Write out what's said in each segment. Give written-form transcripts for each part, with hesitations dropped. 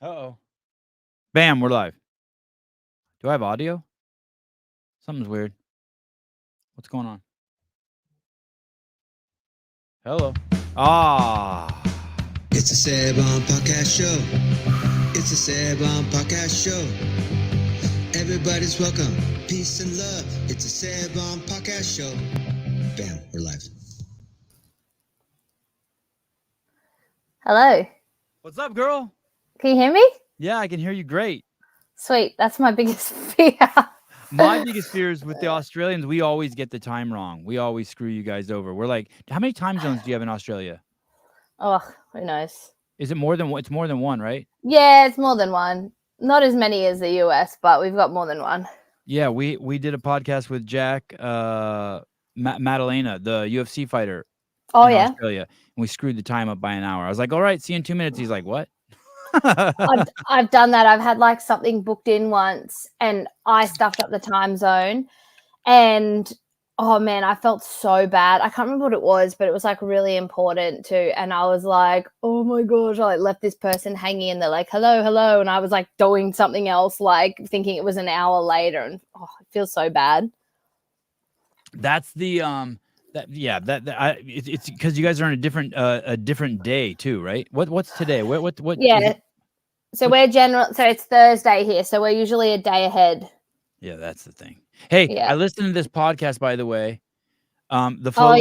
Uh-oh. Bam, we're live. Do I have audio? Something's weird. What's going on? Hello. Ah. It's a Seb on Podcast Show. It's a Seb on Podcast Show. Everybody's welcome. Peace and love. It's a Seb on Podcast Show. Bam, we're live. Hello. What's up, girl? Can you hear me? Yeah, I can hear you great. Sweet. That's my biggest fear. My biggest fear is with the Australians, we always get the time wrong. We always screw you guys over. We're like, how many time zones do you have in Australia? Oh, who knows? Is it more than one? It's more than one, right? Yeah, it's more than one. Not as many as the US, but we've got more than one. Yeah, we did a podcast with Jack Madalena, the UFC fighter in Australia, and we screwed the time up by an hour. I was like, all right, see you in 2 minutes. He's like, what? I've done that. I've had like something booked in once and I stuffed up the time zone and oh man, I felt so bad. I can't remember what it was, but it was like really important too. And I was like, oh my gosh, I like left this person hanging and they're like, hello. And I was like doing something else, like thinking it was an hour later and it feels so bad. That's the it's because you guys are on a different day too, right? What's today? What? Yeah. So it's Thursday here, so we're usually a day ahead. Yeah, that's the thing. Hey, Yeah. I listened to this podcast, by the way. The Flow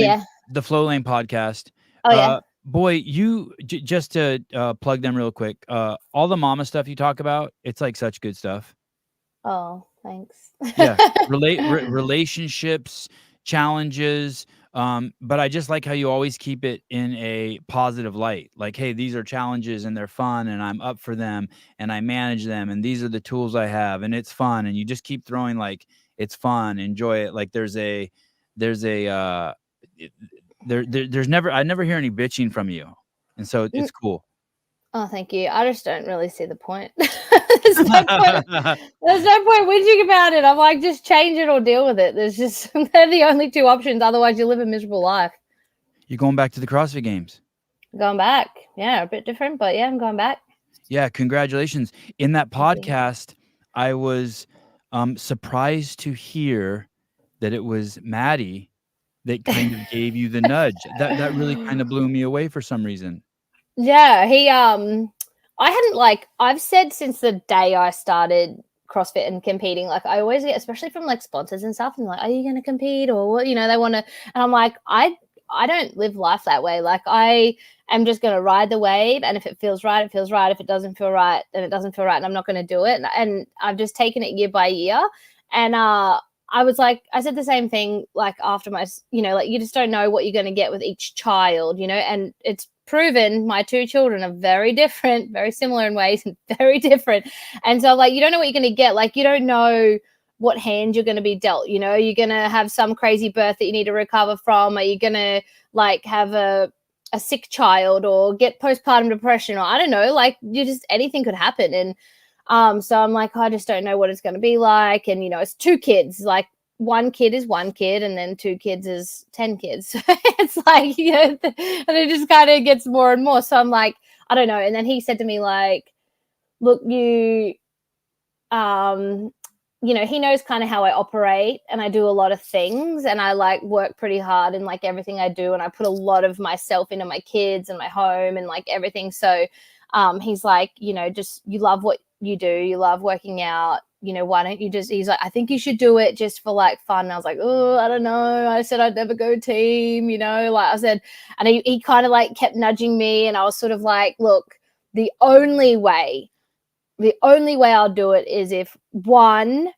Lane podcast. Oh yeah. Boy, you just to plug them real quick. All the mama stuff you talk about, it's like such good stuff. Oh, thanks. Yeah, relationships, challenges. But I just like how you always keep it in a positive light. Like, hey, these are challenges and they're fun and I'm up for them and I manage them and these are the tools I have and it's fun. And you just keep throwing like it's fun, enjoy it. Like there's never I never hear any bitching from you. And so it's cool. Oh, thank you. I just don't really see the point. There's no point whinging about it. I'm like, just change it or deal with it. They're the only two options. Otherwise, you live a miserable life. You're going back to the CrossFit Games. Going back. Yeah, a bit different, but yeah, I'm going back. Yeah, congratulations. In that podcast, I was surprised to hear that it was Maddie that kind of gave you the nudge. That really kind of blew me away for some reason. Yeah, I've said since the day I started CrossFit and competing, like I always get, especially from like sponsors and stuff, and like, are you going to compete or what? You know, they want to, and I'm like, I don't live life that way. Like I am just going to ride the wave, and if it feels right, it feels right. If it doesn't feel right, then it doesn't feel right, and I'm not going to do it. And I've just taken it year by year, and I was like, I said the same thing, like after my, you know, like you just don't know what you're going to get with each child, you know, and it's proven my two children are very different, very similar in ways and very different. And so like, you don't know what you're going to get. Like, you don't know what hand you're going to be dealt, you know, you're going to have some crazy birth that you need to recover from. Are you going to like have a sick child or get postpartum depression or I don't know, like anything could happen. And so I'm like, I just don't know what it's going to be like. And, you know, it's two kids, like one kid is one kid and then two kids is 10 kids. It's like, you know, and it just kind of gets more and more. So I'm like, I don't know. And then he said to me like, look, you know, he knows kind of how I operate and I do a lot of things and I like work pretty hard in like everything I do. And I put a lot of myself into my kids and my home and like everything. So he's like, you know, just you love what you do, you love working out, you know, why don't you just, he's like, I think you should do it just for like fun. And I was like, oh, I don't know. I said I'd never go team, you know, like I said, and he kind of like kept nudging me and I was sort of like, look, the only way I'll do it is if one,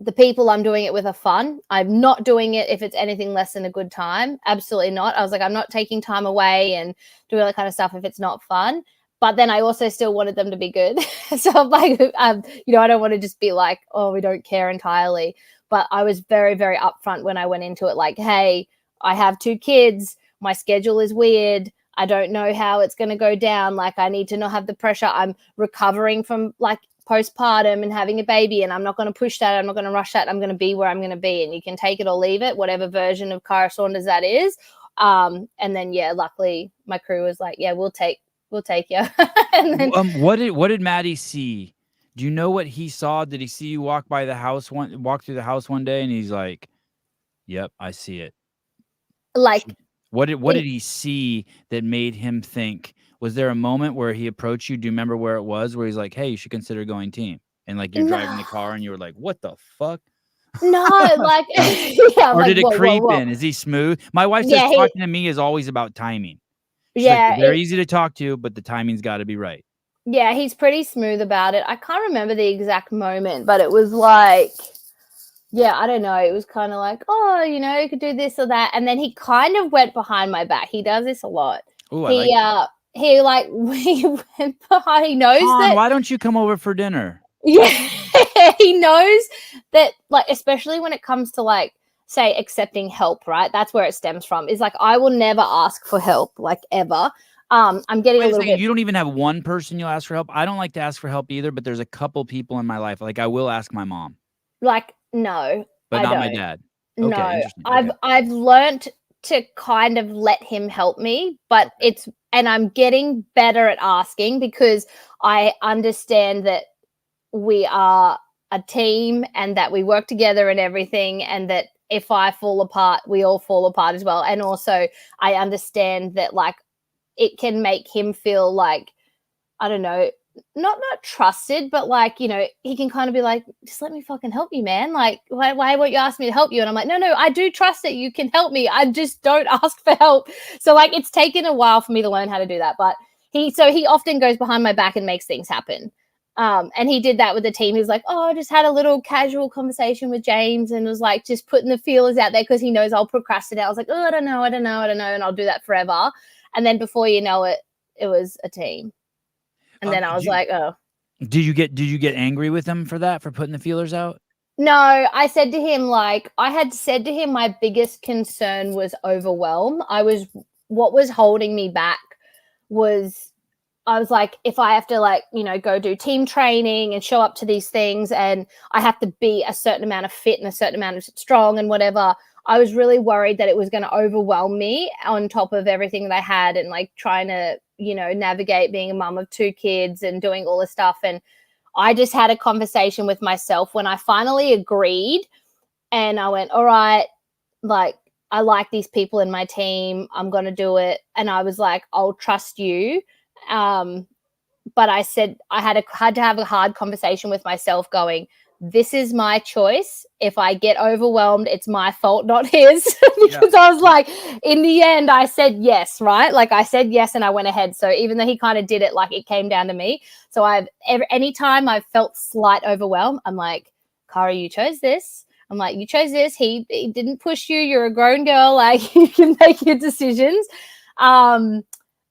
the people I'm doing it with are fun. I'm not doing it if it's anything less than a good time. Absolutely not. I was like, I'm not taking time away and doing all that kind of stuff if it's not fun. But then I also still wanted them to be good. So I'm like, you know, I don't want to just be like, oh, we don't care entirely. But I was very, very upfront when I went into it. Like, hey, I have two kids. My schedule is weird. I don't know how it's going to go down. Like, I need to not have the pressure. I'm recovering from like postpartum and having a baby, and I'm not going to push that. I'm not going to rush that. I'm going to be where I'm going to be, and you can take it or leave it, whatever version of Kyra Saunders that is. And then, yeah, luckily my crew was like, yeah, we'll take we'll take you. And then What did Maddie see? Do you know what he saw? Did he see you walk through the house one day and he's like, "Yep, I see it." like What did in, he see that made him think? Was there a moment where he approached you? Do you remember where it was? Where he's like, "Hey, you should consider going team." And like you're driving no, the car and you were like, "What the fuck?" no, like yeah, I'm Or like, did it whoa, whoa, creep whoa. in? Is he smooth? My wife says Yeah, he talking to me is always about timing. She's like, yeah, "You're very easy to talk to, but the timing's got to be right." yeah, he's pretty smooth about it. I can't remember the exact moment, but it was like, yeah, I don't know. It was kind of like, oh, you could do this or that. And then he kind of went behind my back. He does this a lot. Oh, I He like it. he like he went behind. He knows "Han, that. why don't you come over for dinner?" Yeah, he knows that. Like, especially when it comes to like, say, accepting help, right? That's where it stems from. Is like, I will never ask for help, like ever. I'm getting a Wait a little second, bit you don't even have one person you'll ask for help? I don't like to ask for help either, but there's a couple people in my life, like, I will ask my mom, like, no, but I not my don't. dad. Okay, No, interesting, I've okay. I've learnt to kind of let him help me, but Okay. I'm getting better at asking because I understand that we are a team and that we work together and everything, and that if I fall apart, we all fall apart as well. And also I understand that like it can make him feel like, I don't know, not trusted, but like, he can kind of be like, just let me fucking help you, man. Like, why won't you ask me to help you? And I'm like, no, I do trust that you can help me. I just don't ask for help. So like, it's taken a while for me to learn how to do that. But he often goes behind my back and makes things happen. And he did that with the team. He was like, oh, I just had a little casual conversation with James and was like, just putting the feelers out there because he knows I'll procrastinate. I was like, oh, I don't know. And I'll do that forever. And then before you know it, it was a team. And then I was Do like, oh. did you get angry with him for that, for putting the feelers out? No, I said to him, like, I had said to him, my biggest concern was overwhelm. What was holding me back was, I was like, if I have to, like, go do team training and show up to these things and I have to be a certain amount of fit and a certain amount of strong and whatever, I was really worried that it was going to overwhelm me on top of everything that I had and like trying to, navigate being a mum of 2 kids and doing all this stuff. And I just had a conversation with myself when I finally agreed and I went, all right, like, I like these people in my team. I'm going to do it. And I was like, I'll trust you. But I said I had to have a hard conversation with myself going, this is my choice. If I get overwhelmed, it's my fault, not his. Because I was like, in the end, I said yes, right? Like I said yes and I went ahead. So even though he kind of did it, like it came down to me. So anytime I've felt slight overwhelm, I'm like, Kara, you chose this. I'm like, you chose this. He didn't push you. You're a grown girl. Like you can make your decisions. And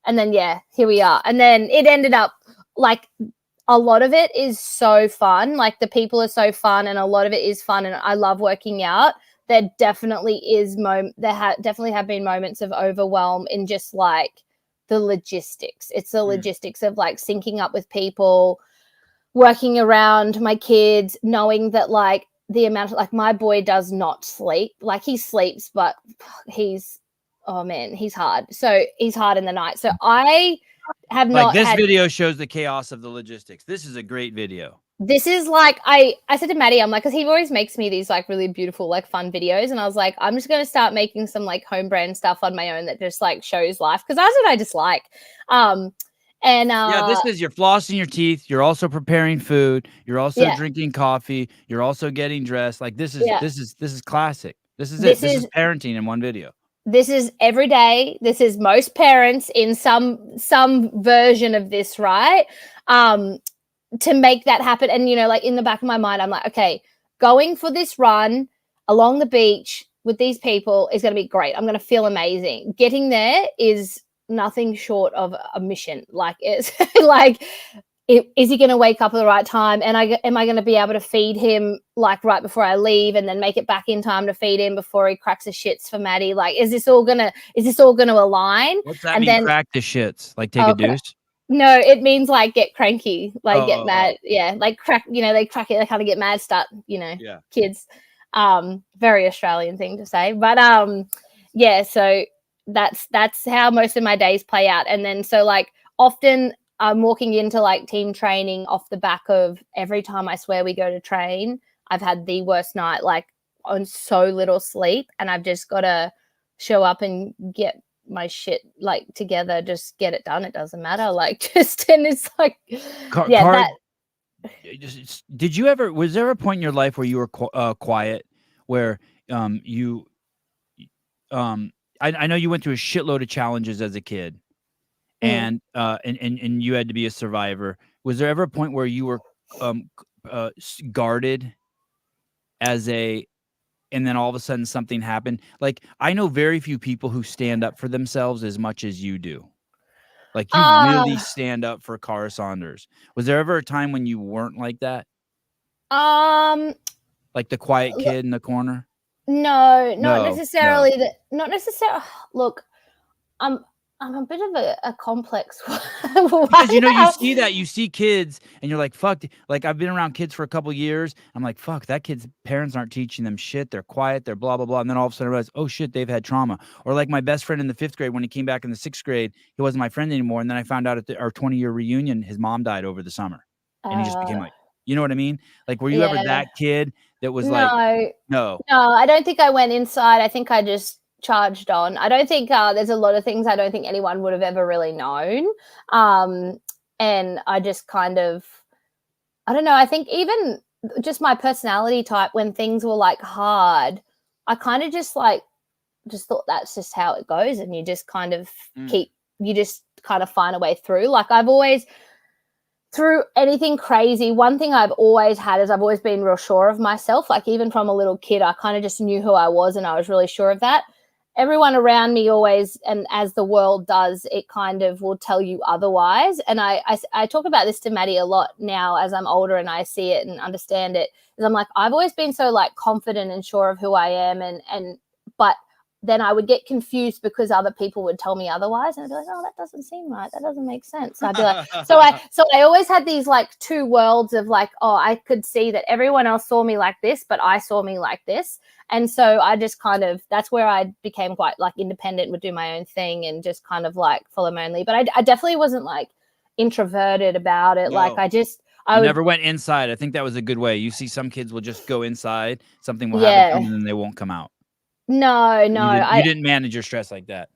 then, yeah, here we are. And then it ended up like, a lot of it is so fun. Like the people are so fun and a lot of it is fun and I love working out. There definitely definitely have been moments of overwhelm in just like the logistics. It's the logistics of like syncing up with people, working around my kids, knowing that like the amount of like my boy does not sleep. Like he sleeps, but oh man, he's hard. So he's hard in the night. So I have Like, not this had video shows the chaos of the logistics. This is a great video. this is like I said to Maddie, I'm like, because he always makes me these like really beautiful, like fun videos. And I was like, I'm just gonna start making some like home brand stuff on my own that just like shows life because that's what I just like. Yeah, this is you're flossing your teeth, you're also preparing food, you're also Yeah, drinking coffee, you're also getting dressed. Like this is yeah. classic. This is it. This This is is parenting in one video. this is every day. This is most parents in some version of this, right? To make that happen. And like in the back of my mind, I'm like, okay, going for this run along the beach with these people is going to be great. I'm going to feel amazing. Getting there is nothing short of a mission. Like it's like, is he going to wake up at the right time? And am I going to be able to feed him like right before I leave and then make it back in time to feed him before he cracks his shits for Maddie? Like, is this all gonna align? What's that And mean? then, Crack the shits. Like take a okay. deuce? No, it means like get cranky, like get Oh. mad. Yeah, like crack, they crack it, they kind of get mad, start, Yeah. kids. Very Australian thing to say. But yeah, so that's how most of my days play out. And then so like often I'm walking into like team training off the back of every time I swear we go to train, I've had the worst night, like on so little sleep, and I've just got to show up and get my shit like together, just get it done. It doesn't matter. Like just, and it's like, Car, did you ever, was there a point in your life where you were quiet, where you I know you went through a shitload of challenges as a kid, and you had to be a survivor. Was there ever a point where you were guarded and then all of a sudden something happened? Like, I know very few people who stand up for themselves as much as you do. Like, you really stand up for Cara Saunders. Was there ever a time when you weren't like that? Like the quiet kid in the corner? No, not No. necessarily. Not necessarily. Look, I'm a bit of a complex one. Because, you see kids and you're like, fuck. Like, I've been around kids for a couple years. I'm like, fuck, that kid's parents aren't teaching them shit. They're quiet. They're blah, blah, blah. And then all of a sudden I realize, oh shit, they've had trauma. Or like my best friend in the 5th grade, when he came back in the 6th grade, he wasn't my friend anymore. And then I found out at our 20-year reunion, his mom died over the summer. And he just became like, you know what I mean? Like, were you ever that kid that was like, no, I don't think I went inside. I think I just charged on. I don't think there's a lot of things I don't think anyone would have ever really known. And I just kind of, I don't know, I think even just my personality type, when things were like hard, I kind of just thought that's just how it goes. And you just kind of you just kind of find a way through. Like, I've always, through anything crazy, one thing I've always had is I've always been real sure of myself. Like, even from a little kid, I kind of just knew who I was and I was really sure of that. Everyone around me always, and as the world does, it kind of will tell you otherwise. And I talk about this to Maddie a lot now as I'm older and I see it and understand it. Is I'm like, I've always been so like confident and sure of who I am, but then I would get confused because other people would tell me otherwise, and I'd be like, oh, that doesn't seem right. That doesn't make sense. So I'd be like, so I always had these like two worlds of like, oh, I could see that everyone else saw me like this, but I saw me like this. And so I just kind of, that's where I became quite like independent, would do my own thing and just kind of like follow my own lead. But I definitely wasn't like introverted about it. No. Like I never went inside. I think that was a good way. You see some kids will just go inside, something will happen and then they won't come out. No, you didn't manage your stress like that.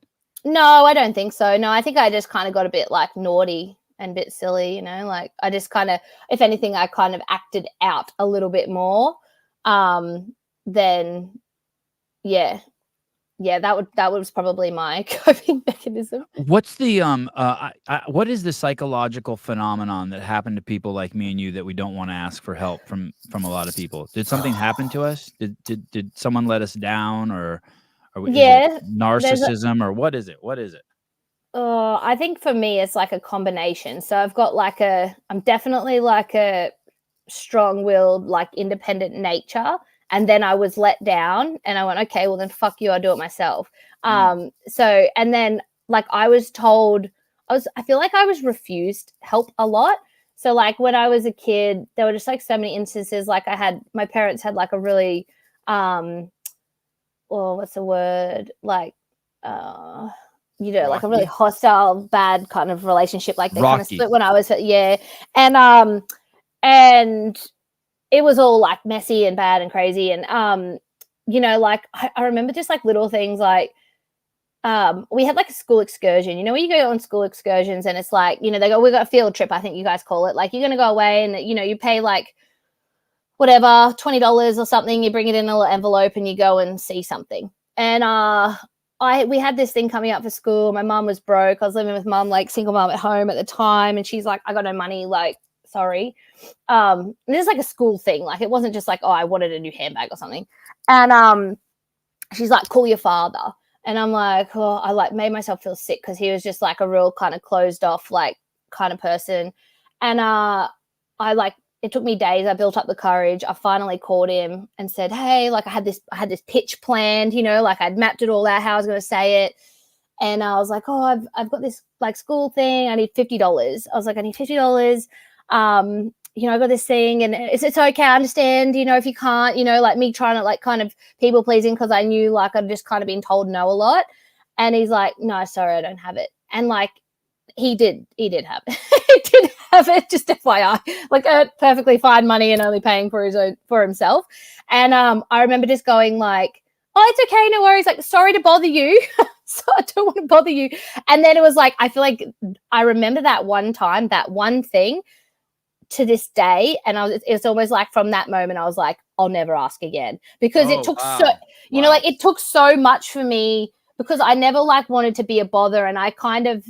No, I don't think so. No, I think I just kind of got a bit like naughty and a bit silly, like I just kind of, if anything, I kind of acted out a little bit more. Then that was probably my coping mechanism. What's the what is the psychological phenomenon that happened to people like me and you that we don't want to ask for help from a lot of people? Did something happen to us? Did someone let us down, or narcissism, or what is it? I think for me it's like a combination. So I've got like I'm definitely like a strong-willed, like independent nature. And then I was let down and I went, okay, well then fuck you, I'll do it myself. So, and then like I was told, I feel like I was refused help a lot. So like when I was a kid, there were just like so many instances. Like my parents had like a really, what's the word? Like, like a really hostile, bad kind of relationship. Like they kind of split when I was, and it was all like messy and bad and crazy. And, like I remember just like little things like we had like a school excursion, where you go on school excursions and it's like, they go, we got a field trip, I think you guys call it. Like you're going to go away and, you pay like whatever, $20 or something. You bring it in a little envelope and you go and see something. And we had this thing coming up for school. My mom was broke. I was living with mom, like single mom at home at the time. And she's like, I got no money. Like, sorry. And this is like a school thing. Like it wasn't just like, oh, I wanted a new handbag or something. And she's like, call your father. And I'm like, oh, I like made myself feel sick because he was just like a real kind of closed off, like kind of person. And it took me days. I built up the courage. I finally called him and said, hey, like I had this pitch planned, like I'd mapped it all out, how I was going to say it. And I was like, oh, I've got this like school thing. I need $50. I was like, I need $50. I got this thing and it's okay. I understand, if you can't, like me trying to like kind of people pleasing because I knew like I'd just kind of been told no a lot. And he's like, no, sorry, I don't have it. And like He did have it. He did have it, just FYI. Like perfectly fine money and only paying for himself. And I remember just going like, oh, it's okay, no worries. Like, sorry to bother you. So I don't want to bother you. And then it was like, I feel like I remember that one time, that one thing to this day. And it's almost like from that moment, I was like, I'll never ask again, because it took like it took so much for me, because I never like wanted to be a bother. And I kind of,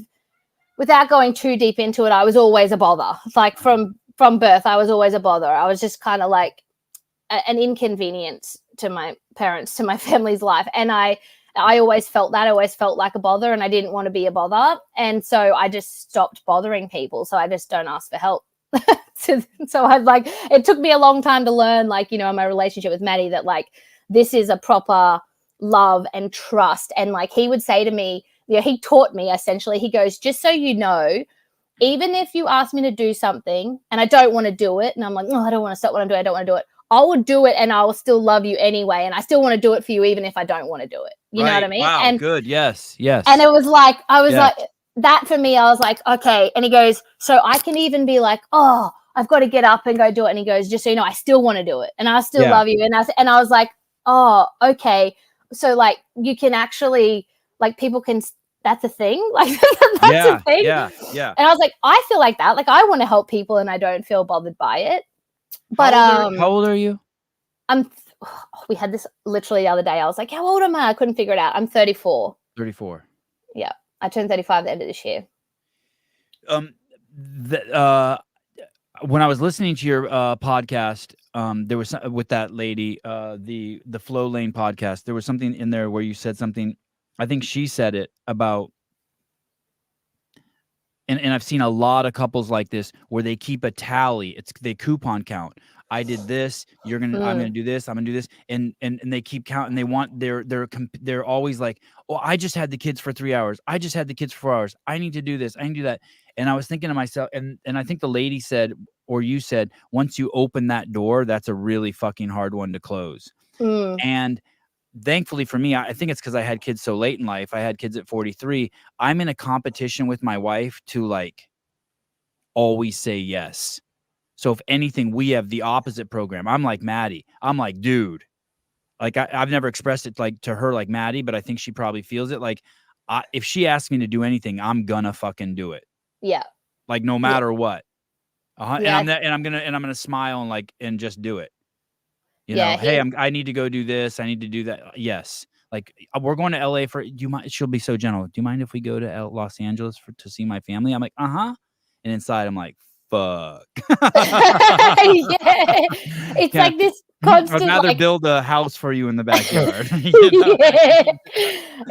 without going too deep into it, I was always a bother. Like from birth, I was always a bother. I was just kind of like an inconvenience to my parents, to my family's life. And I always felt that. I always felt like a bother, and I didn't want to be a bother. And so I just stopped bothering people. So I just don't ask for help. So I'd like, it took me a long time to learn, like, you know, in my relationship with Maddie, that like, this is a proper love and trust. And like, he would say to me, you know, he taught me essentially, he goes, just so you know, even if you ask me to do something and I don't want to do it, and I'm like, oh, I don't want to stop what I'm doing, I don't want to do it, I will do it, and I will still love you anyway, and I still want to do it for you even if I don't want to do it. You know what I mean? Wow, and good. Yes. And it was like, I was like, that for me, I was like, okay. And he goes, so I can even be like, oh, I've got to get up and go do it. And he goes, just so you know, I still want to do it, and I still love you. And I was like, oh, okay. So like, you can actually, like, people can, that's a thing. Like that's a thing. Yeah. And I was like, I feel like that. Like, I want to help people and I don't feel bothered by it. But how old are you? We had this literally the other day. I was like, how old am I? I couldn't figure it out. I'm 34. 34. Yeah. I turned 35 at the end of this year. When I was listening to your podcast, there was with that lady, the Flow Lane podcast, there was something in there where you said something, I think she said it about, and I've seen a lot of couples like this where they keep a tally. They coupon count. I did this. I'm gonna do this. I'm gonna do this, and they keep counting. They want they're always like, oh, I just had the kids for 3 hours. I just had the kids for 4 hours. I need to do this. I need to do that. And I was thinking to myself, and I think the lady said, or you said, once you open that door, that's a really fucking hard one to close. And thankfully for me, I think it's because I had kids so late in life. I had kids at 43. I'm in a competition with my wife to like always say yes. So if anything, we have the opposite program. I'm like Maddie. I'm like, dude, like I've never expressed it like to her like Maddie, but I think she probably feels it. Like if she asks me to do anything, I'm gonna fucking do it. Yeah. Like no matter what. And I'm gonna smile and just do it. You know, hey, I need to go do this. I need to do that. Yes. Like we're going to LA do you mind? She'll be so gentle. Do you mind if we go to Los Angeles to see my family? I'm like, and inside I'm like, fuck. It's like this constant. I'd rather build a house for you in the backyard.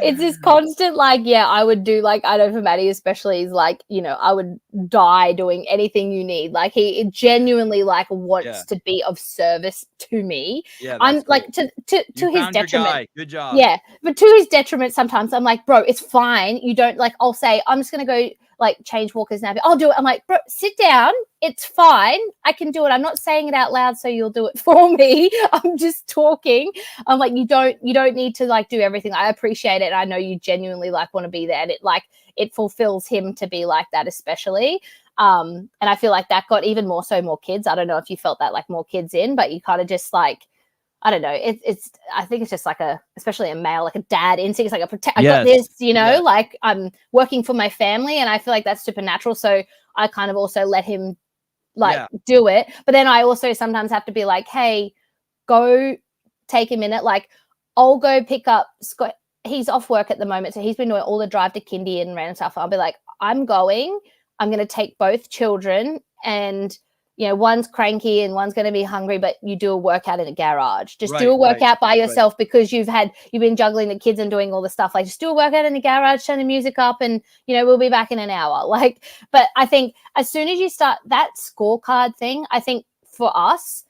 It's this constant, like, I would do, like, I know for Maddie especially, is like, you know, I would die doing anything you need. Like he genuinely like wants to be of service to me. I'm cool. Like to his detriment. Good job. Yeah, but to his detriment sometimes I'm like, bro, it's fine. You don't, like, I'll say I'm just gonna go like change Walker's nappy. I'll do it. I'm like, bro, sit down. It's fine. I can do it. I'm not saying it out loud so you'll do it for me. I'm just talking. I'm like, you don't need to like do everything. I appreciate it. I know you genuinely like want to be there, and it fulfills him to be like that, especially. And I feel like that got even more kids. I don't know if you felt that, like, more kids in, but you kind of just like, I don't know. I think it's just like especially a male, like a dad instinct. It's like I got this, you know, like I'm working for my family, and I feel like that's supernatural. So I kind of also let him like do it. But then I also sometimes have to be like, hey, go take a minute. Like I'll go pick up Scott. He's off work at the moment, so he's been doing all the drive to kindy and random stuff. I'll be like, I'm going to take both children, and you know, one's cranky and one's going to be hungry, but you do a workout in a garage. Just do a workout by yourself because you've been juggling the kids and doing all the stuff. Like, just do a workout in the garage, turn the music up, and, you know, we'll be back in an hour. Like, but I think as soon as you start that scorecard thing, I think for us,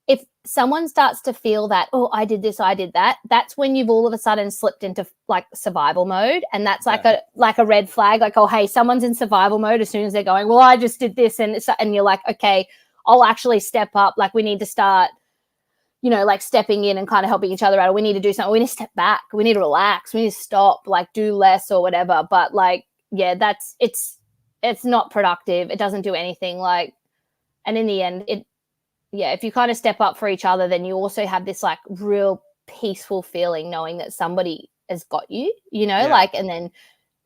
if someone starts to feel that, oh, I did this, I did that, that's when you've all of a sudden slipped into like survival mode. And that's like a red flag, like, oh, hey, someone's in survival mode as soon as they're going, well, I just did this. And you're like, okay, I'll actually step up. Like, we need to start, you know, like stepping in and kind of helping each other out. Or we need to do something. We need to step back. We need to relax. We need to stop, like do less or whatever. But like, yeah, it's it's not productive. It doesn't do anything. Like, and in the end, if you kind of step up for each other, then you also have this like real peaceful feeling knowing that somebody has got you, like, and then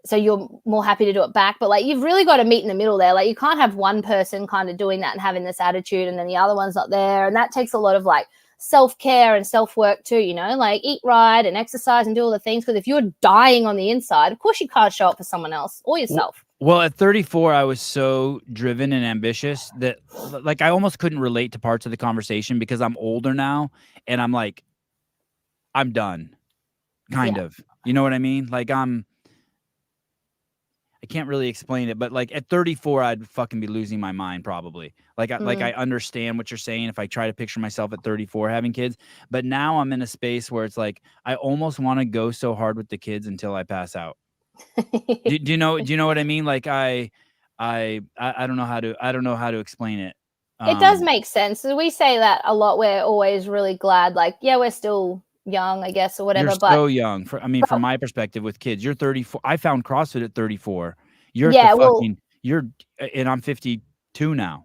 so you're more happy to do it back. But like, you've really got to meet in the middle there. Like, you can't have one person kind of doing that and having this attitude and then the other one's not there. And that takes a lot of like self-care and self-work too, like eat right and exercise and do all the things. Because if you're dying on the inside, of course you can't show up for someone else or yourself. Well, at 34, I was so driven and ambitious that like I almost couldn't relate to parts of the conversation because I'm older now and I'm like, I'm done, kind of. You know what I mean? Like I can't really explain it, but like at 34, I'd fucking be losing my mind probably. Like I understand what you're saying if I try to picture myself at 34 having kids, but now I'm in a space where it's like I almost want to go so hard with the kids until I pass out. do you know what I mean? Like I don't know how to explain it. It does make sense. We say that a lot. We're always really glad. Like, yeah, we're still young, I guess, or whatever. You're but so young. From my perspective with kids, you're 34. I found CrossFit at 34. You're and I'm 52 now.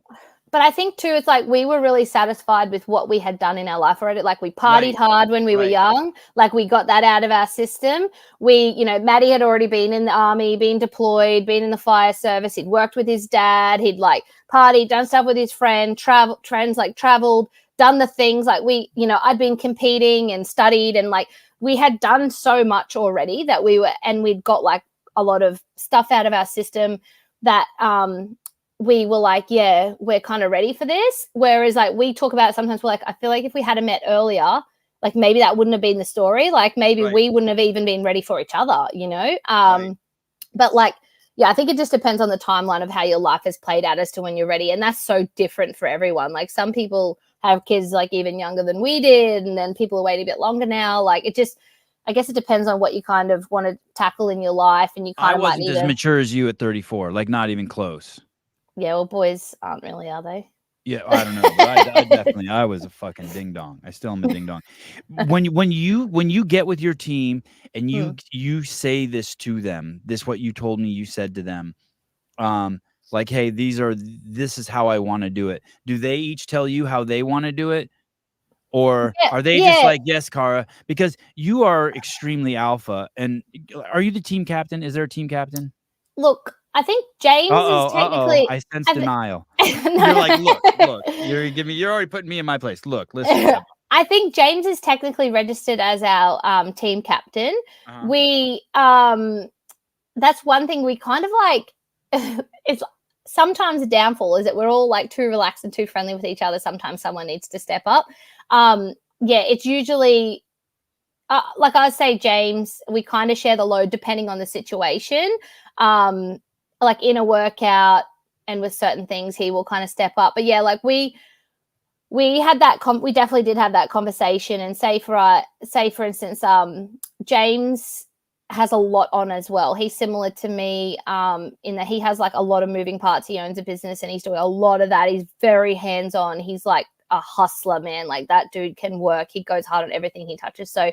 But I think too, it's like we were really satisfied with what we had done in our life already. Like, we partied hard when we were young. Like, we got that out of our system. Maddie had already been in the army, been deployed, been in the fire service. He'd worked with his dad. He'd like partied, done stuff with his traveled, done the things like I'd been competing and studied, and like we had done so much already that we'd got like a lot of stuff out of our system that we were like, yeah, we're kind of ready for this. Whereas like we talk about it sometimes, we're like, I feel like if we had met earlier, like maybe that wouldn't have been the story. Like maybe we wouldn't have even been ready for each other, But like, yeah, I think it just depends on the timeline of how your life has played out as to when you're ready. And that's so different for everyone. Like, some people have kids like even younger than we did, and then people are waiting a bit longer now. Like, I guess it depends on what you kind of want to tackle in your life, and you kind of wasn't as mature as you at 34, like not even close. Yeah, well, boys aren't really, are they? Yeah, I don't know, but I was a fucking ding dong. I still am a ding dong. When you get with your team and you say this to them, what you told me you said to them, like, hey, this is how I want to do it. Do they each tell you how they want to do it? Or are they just like, yes, Cara, because you are extremely alpha. And are you the team captain? Is there a team captain? Look, I think James is technically. I sense denial. You're like, look, you're already putting me in my place. Look, listen. I think James is technically registered as our team captain. We that's one thing we kind of like. It's sometimes a downfall is that we're all like too relaxed and too friendly with each other. Sometimes someone needs to step up. It's usually like I say, James, we kind of share the load depending on the situation. Like in a workout and with certain things, he will kind of step up. But yeah, like we had that we definitely did have that conversation. And say for instance, James has a lot on as well. He's similar to me in that he has like a lot of moving parts. He owns a business and he's doing a lot of that. He's very hands-on. He's like a hustler, man. Like, that dude can work. He goes hard on everything he touches. So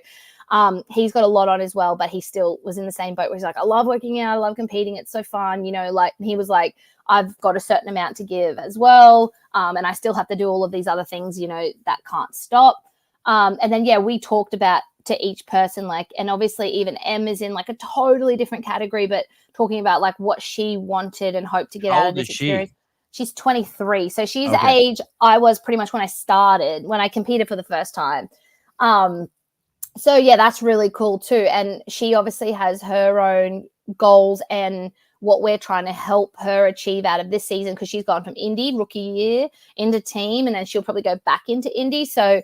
he's got a lot on as well, but he still was in the same boat where he's like, I love working out. I love competing. It's so fun. Like he was like, I've got a certain amount to give as well. And I still have to do all of these other things, that can't stop. And then, yeah, we talked about to each person, like, and obviously even Em is in like a totally different category, but talking about like what she wanted and hoped to get out of this experience. She's 23. So she's the age I was pretty much when I competed for the first time. So yeah, that's really cool too. And she obviously has her own goals and what we're trying to help her achieve out of this season, because she's gone from indie rookie year into team, and then she'll probably go back into indie. So,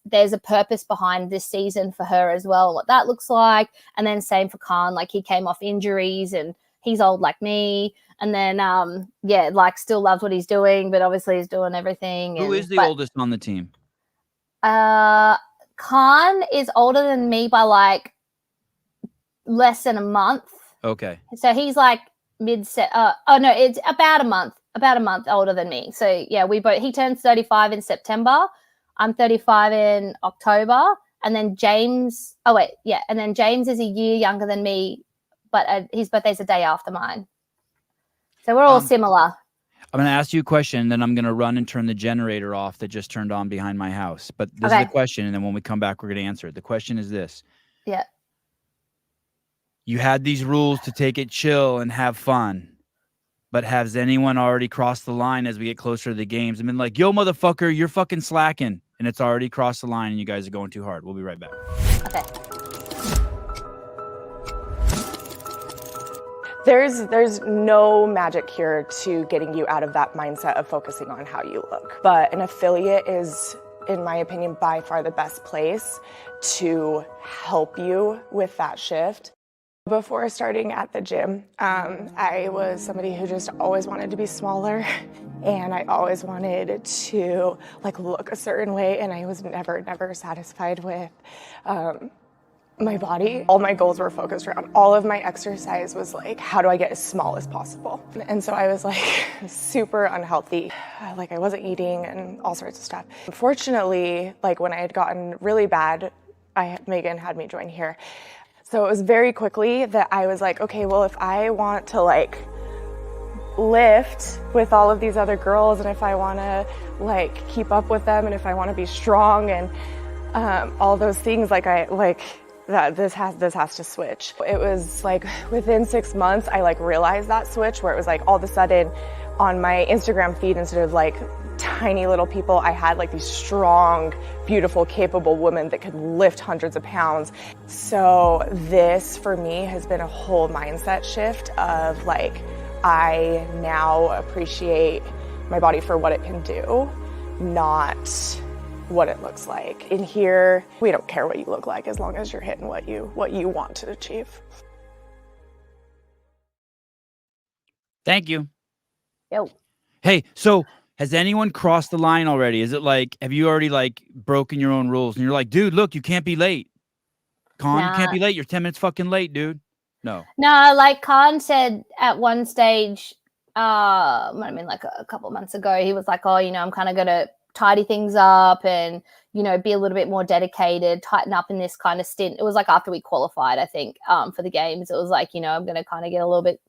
there's a purpose behind this season for her as well, what that looks like. And then same for Khan, like he came off injuries and he's old like me. And then, like still loves what he's doing, but obviously he's doing everything. Who is the oldest on the team? Khan is older than me by like less than a month. Okay. So he's like it's about a month older than me. So yeah, he turns 35 in September. I'm 35 in October. And then James is a year younger than me, but his birthday's a day after mine. So we're all similar. I'm going to ask you a question, then I'm going to run and turn the generator off that just turned on behind my house. But this is the question, and then when we come back, we're going to answer it. The question is this. Yeah. You had these rules to take it chill and have fun. But has anyone already crossed the line as we get closer to the games and been like, yo, motherfucker, you're fucking slacking. And it's already crossed the line and you guys are going too hard. We'll be right back. Okay. There's no magic cure to getting you out of that mindset of focusing on how you look. But an affiliate is, in my opinion, by far the best place to help you with that shift. Before starting at the gym, I was somebody who just always wanted to be smaller, and I always wanted to look a certain way, and I was never satisfied with my body. All my goals were focused around, all of my exercise was how do I get as small as possible? And so I was super unhealthy. I wasn't eating and all sorts of stuff. Fortunately, when I had gotten really bad, Megan had me join here. So it was very quickly that I was okay, well, if I want to lift with all of these other girls, and if I want to keep up with them, and if I want to be strong and all those things, that this has to switch. It was within 6 months I realized that switch, where it was all of a sudden on my Instagram feed, instead of tiny little people, I had these strong, beautiful, capable women that could lift hundreds of pounds. So this for me has been a whole mindset shift of I now appreciate my body for what it can do, not what it looks like. In here, we don't care what you look like as long as you're hitting what you want to achieve. Thank you. Yo. Hey, so has anyone crossed the line already? Is it have you already broken your own rules and you're dude, look, you can't be late. Khan, you can't be late. You're 10 minutes fucking late, dude. No, Khan said at one stage, might have been a couple of months ago, he was oh, I'm kind of going to tidy things up and, be a little bit more dedicated, tighten up in this kind of stint. It was after we qualified, I think, for the games. It was I'm going to kind of get a little bit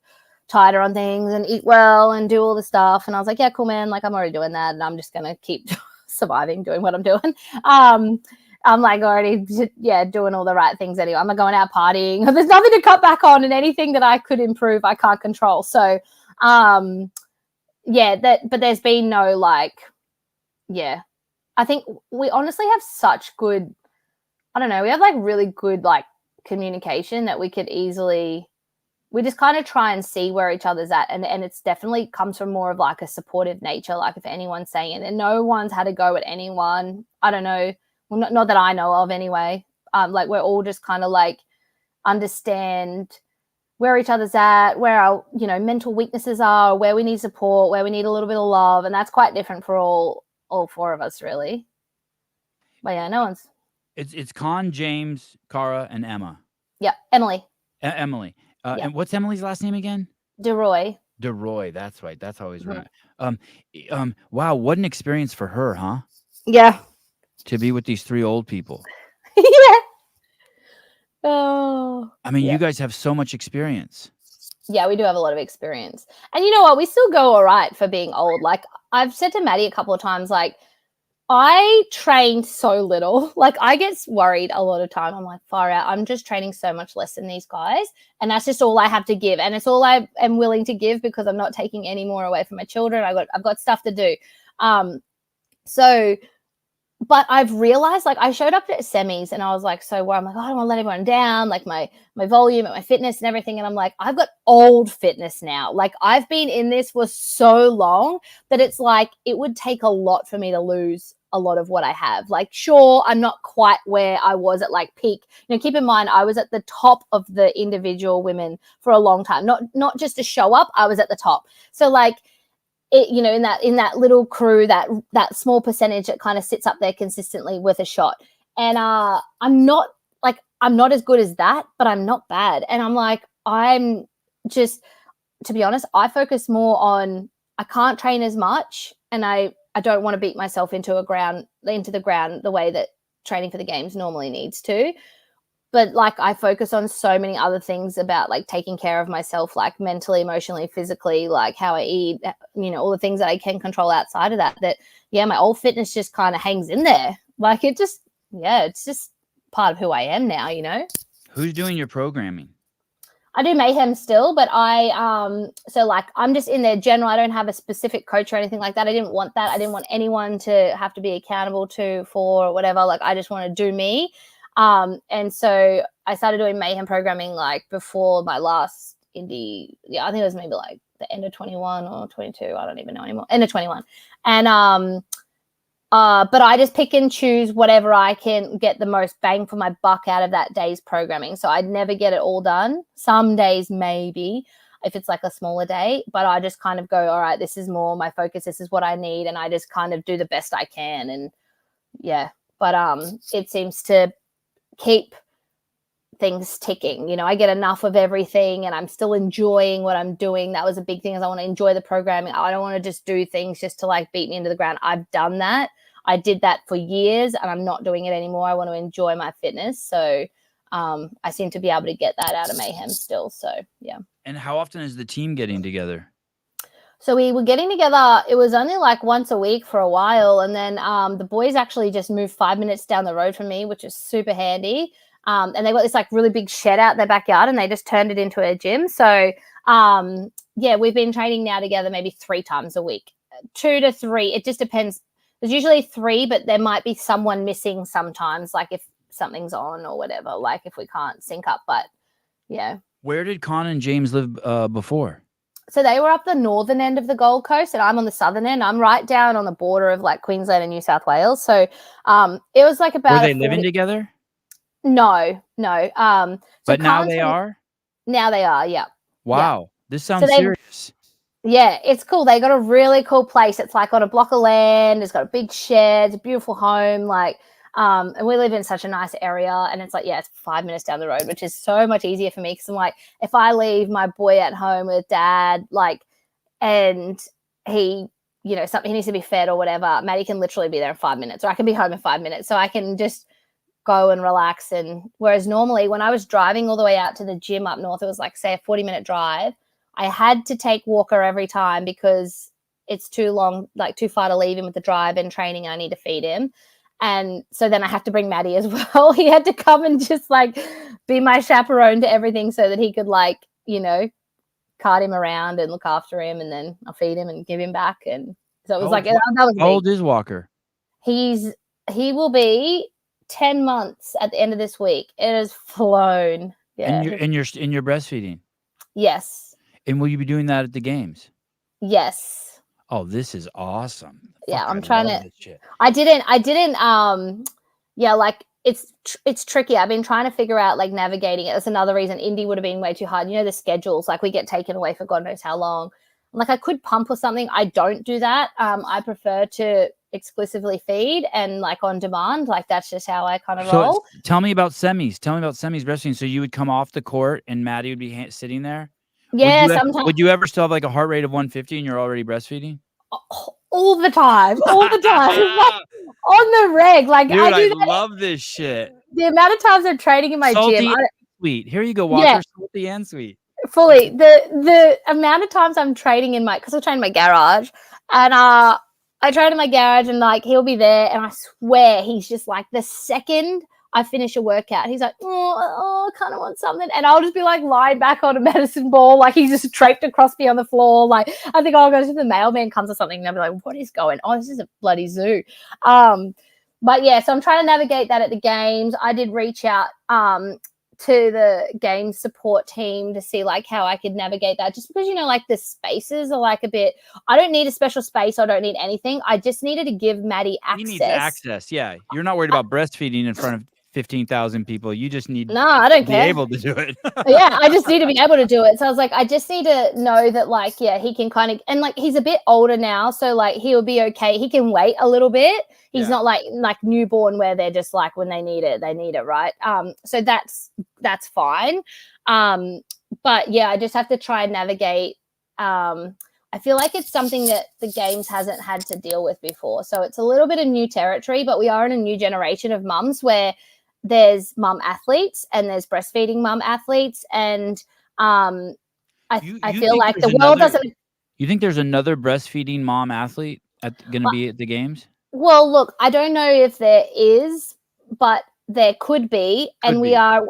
tighter on things and eat well and do all the stuff. And I was yeah, cool, man. I'm already doing that, and I'm just going to keep surviving, doing what I'm doing. I'm already, doing all the right things anyway. I'm not going out partying. There's nothing to cut back on, and anything that I could improve, I can't control. So, but there's been no I think we honestly have such good, I don't know, we have really good communication that we could easily, we just kind of try and see where each other's at. And it's definitely comes from more of a supportive nature. If anyone's saying it, and no one's had a go at anyone. I don't know. Well, not that I know of anyway. We're all just kind of understand where each other's at, where our, mental weaknesses are, where we need support, where we need a little bit of love. And that's quite different for all four of us, really. But yeah, no one's. It's Con, James, Cara, and Emma. Yeah, Emily. Emily. And what's Emily's last name again? DeRoy. DeRoy, that's right. That's always right. Wow, what an experience for her, huh? Yeah. To be with these three old people. Yeah. Oh. I mean, you guys have so much experience. Yeah, we do have a lot of experience. And you know what? We still go all right for being old. I've said to Maddie a couple of times, I trained so little. I get worried a lot of time. I'm far out. I'm just training so much less than these guys. And that's just all I have to give. And it's all I am willing to give, because I'm not taking any more away from my children. I've got stuff to do. But I've realized, I showed up at semis and I was so where I'm I don't want to let everyone down, my volume and my fitness and everything. And I'm I've got old fitness now. I've been in this for so long that it's it would take a lot for me to lose a lot of what I have. Sure, I'm not quite where I was at peak. Keep in mind, I was at the top of the individual women for a long time. Not just to show up, I was at the top. So it, in that little crew, that small percentage that kind of sits up there consistently with a shot. And I'm not as good as that, but I'm not bad. And I'm just, to be honest, I focus more on, I can't train as much, and I don't want to beat myself into the ground the way that training for the games normally needs to. but like I focus on so many other things about like taking care of myself, like mentally, emotionally, physically, like how I eat, you know, all the things that I can control outside of that, yeah, my old fitness just kind of hangs in there. Like it's just part of who I am now, you know. Who's doing your programming? I do Mayhem still, but so like I'm just in there general. I don't have a specific coach or anything like that. I didn't want that. I didn't want anyone to have to be accountable to for or whatever. Like I just want to do me. And so I started doing Mayhem programming like before my last indie. Yeah, I think it was maybe like the end of 21 or 22. I don't even know anymore. End of 21. And but I just pick and choose whatever I can get the most bang for my buck out of that day's programming. So I'd never get it all done. Some days maybe if it's like a smaller day, but I just kind of go, all right, this is more my focus. This is what I need. And I just kind of do the best I can. And yeah, but it seems to keep things ticking. You know, I get enough of everything and I'm still enjoying what I'm doing. That was a big thing, is I want to enjoy the programming. I don't want to just do things just to like beat me into the ground. I've done that. I did that for years and I'm not doing it anymore. I want to enjoy my fitness. So I seem to be able to get that out of Mayhem still. So yeah. And how often is the team getting together? So we were getting together. It was only like once a week for a while. And then the boys actually just moved 5 minutes down the road from me, which is super handy. And they got this like really big shed out in their backyard and they just turned it into a gym. So yeah, we've been training now together maybe 3 times a week, 2 to 3. It just depends. There's usually 3, but there might be someone missing sometimes, like if something's on or whatever, like if we can't sync up. But yeah. Where did Con and James live before? So they were up the northern end of the Gold Coast and I'm on the southern end. I'm right down on the border of like Queensland and New South Wales. So it was like about— Were they living together? No. But now they are? Now they are, yeah. Wow. Yeah. This sounds serious. Yeah, it's cool. They got a really cool place. It's like on a block of land. It's got a big shed. It's a beautiful home. Like, and we live in such a nice area. And it's like, yeah, it's 5 minutes down the road, which is so much easier for me. Because I'm like, if I leave my boy at home with dad, like, and he, you know, something he needs to be fed or whatever, Maddie can literally be there in 5 minutes, or I can be home in 5 minutes. So I can just go and relax. And whereas normally when I was driving all the way out to the gym up north, it was like, say, a 40-minute drive. I had to take Walker every time because it's too long, like too far to leave him with the drive and training. I need to feed him. And so then I have to bring Maddie as well. He had to come and just like be my chaperone to everything so that he could like, you know, cart him around and look after him, and then I'll feed him and give him back. And so it was that was how old is Walker? He will be 10 months at the end of this week. It has flown. Yeah. And you're breastfeeding? Yes. And will you be doing that at the games? Yes. Oh, this is awesome. Yeah, I'm I trying love to. this shit. I didn't. Yeah, like it's tricky. I've been trying to figure out like navigating it. That's another reason indie would have been way too hard. You know, the schedules, like we get taken away for God knows how long. Like I could pump or something. I don't do that. I prefer to exclusively feed and like on demand. Like that's just how I kind of roll. Tell me about semis. Tell me about semis breastfeeding. So you would come off the court and Maddie would be sitting there? Yeah, sometimes. Would you ever still have like a heart rate of 150 and you're already breastfeeding? All the time. Like, on the reg. Like, dude, I love this shit. The amount of times I'm training in my gym. Sweet. Here you go, Walker. Yeah. Salty and sweet. Fully. The amount of times I'm training because I train in my garage, and I train in my garage, and like he'll be there, and I swear he's just like the second I finish a workout, he's like, oh, I kind of want something. And I'll just be like lying back on a medicine ball. Like he's just draped across me on the floor. Like I think I'll go to the mailman comes or something. And I'll be like, what is going on? This is a bloody zoo. But yeah, so I'm trying to navigate that at the games. I did reach out to the game support team to see like how I could navigate that, just because, you know, like the spaces are like a bit, I don't need a special space. I don't need anything. I just needed to give Maddie access. He needs access. Yeah. You're not worried about breastfeeding in front of 15,000 people. You just need I don't care. Be able to do it. Yeah, I just need to be able to do it. So I was like, I just need to know that like, yeah, he can kind of, and like he's a bit older now, so like he'll be okay. He can wait a little bit. He's not like newborn where they're just like when they need it, right? So that's fine. But yeah, I just have to try and navigate. I feel like it's something that the games hasn't had to deal with before. So it's a little bit of new territory, but we are in a new generation of mums where there's mum athletes and there's breastfeeding mum athletes, and I feel think like there's the world doesn't. You think there's another breastfeeding mom athlete going to be at the games? Well, look, I don't know if there is, but there could be, and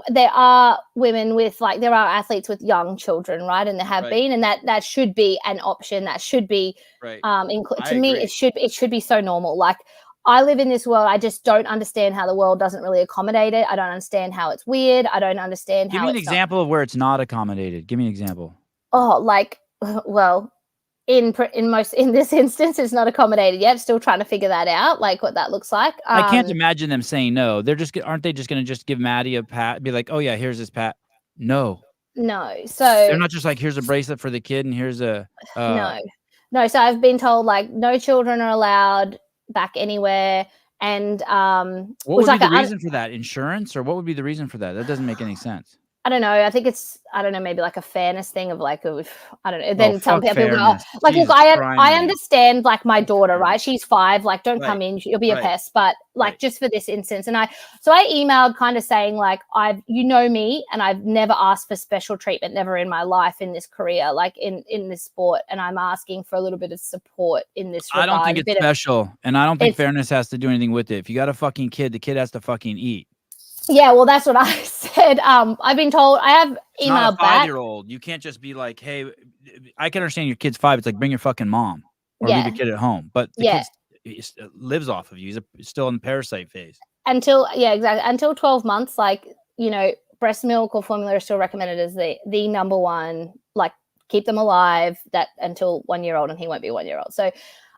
there are women with, like, there are athletes with young children, right? And there have been, and that should be an option. That should be, to me, it should be so normal. Like, I live in this world. I just don't understand how the world doesn't really accommodate it. I don't understand how it's weird. I don't understand how. Give me an example of where it's not accommodated. Give me an example. Oh, like, well, in this instance, it's not accommodated yet. Still trying to figure that out, like what that looks like. I can't imagine them saying no. Aren't they just going to just give Maddie a pat? Be like, oh yeah, here's this pat. No. So they're not just like, here's a bracelet for the kid and here's a. No. So I've been told, like, no children are allowed back anywhere. And what would be the reason for that? Insurance, or what would be the reason for that? That doesn't make any sense. I don't know. I think it's, I don't know, maybe like a fairness thing of like, I don't know. Then some people go, like, look, I understand, like, my daughter, right? She's 5, like, don't come in, you'll be a pest. But like, just for this instance. And I emailed kind of saying, like, you know me, and I've never asked for special treatment, never in my life, in this career, like in this sport. And I'm asking for a little bit of support in this regard. I don't think it's special. And I don't think fairness has to do anything with it. If you got a fucking kid, the kid has to fucking eat. Yeah, well, that's what I said. I've been told, I have emailed back. 5-year-old. You can't just be like, hey, I can understand your kid's 5. It's like, bring your fucking mom or leave your kid at home. But the kid lives off of you. He's still in the parasite phase. Until 12 months, like, you know, breast milk or formula are still recommended as the number one, like, keep them alive, that until 1 year old, and he won't be 1 year old. So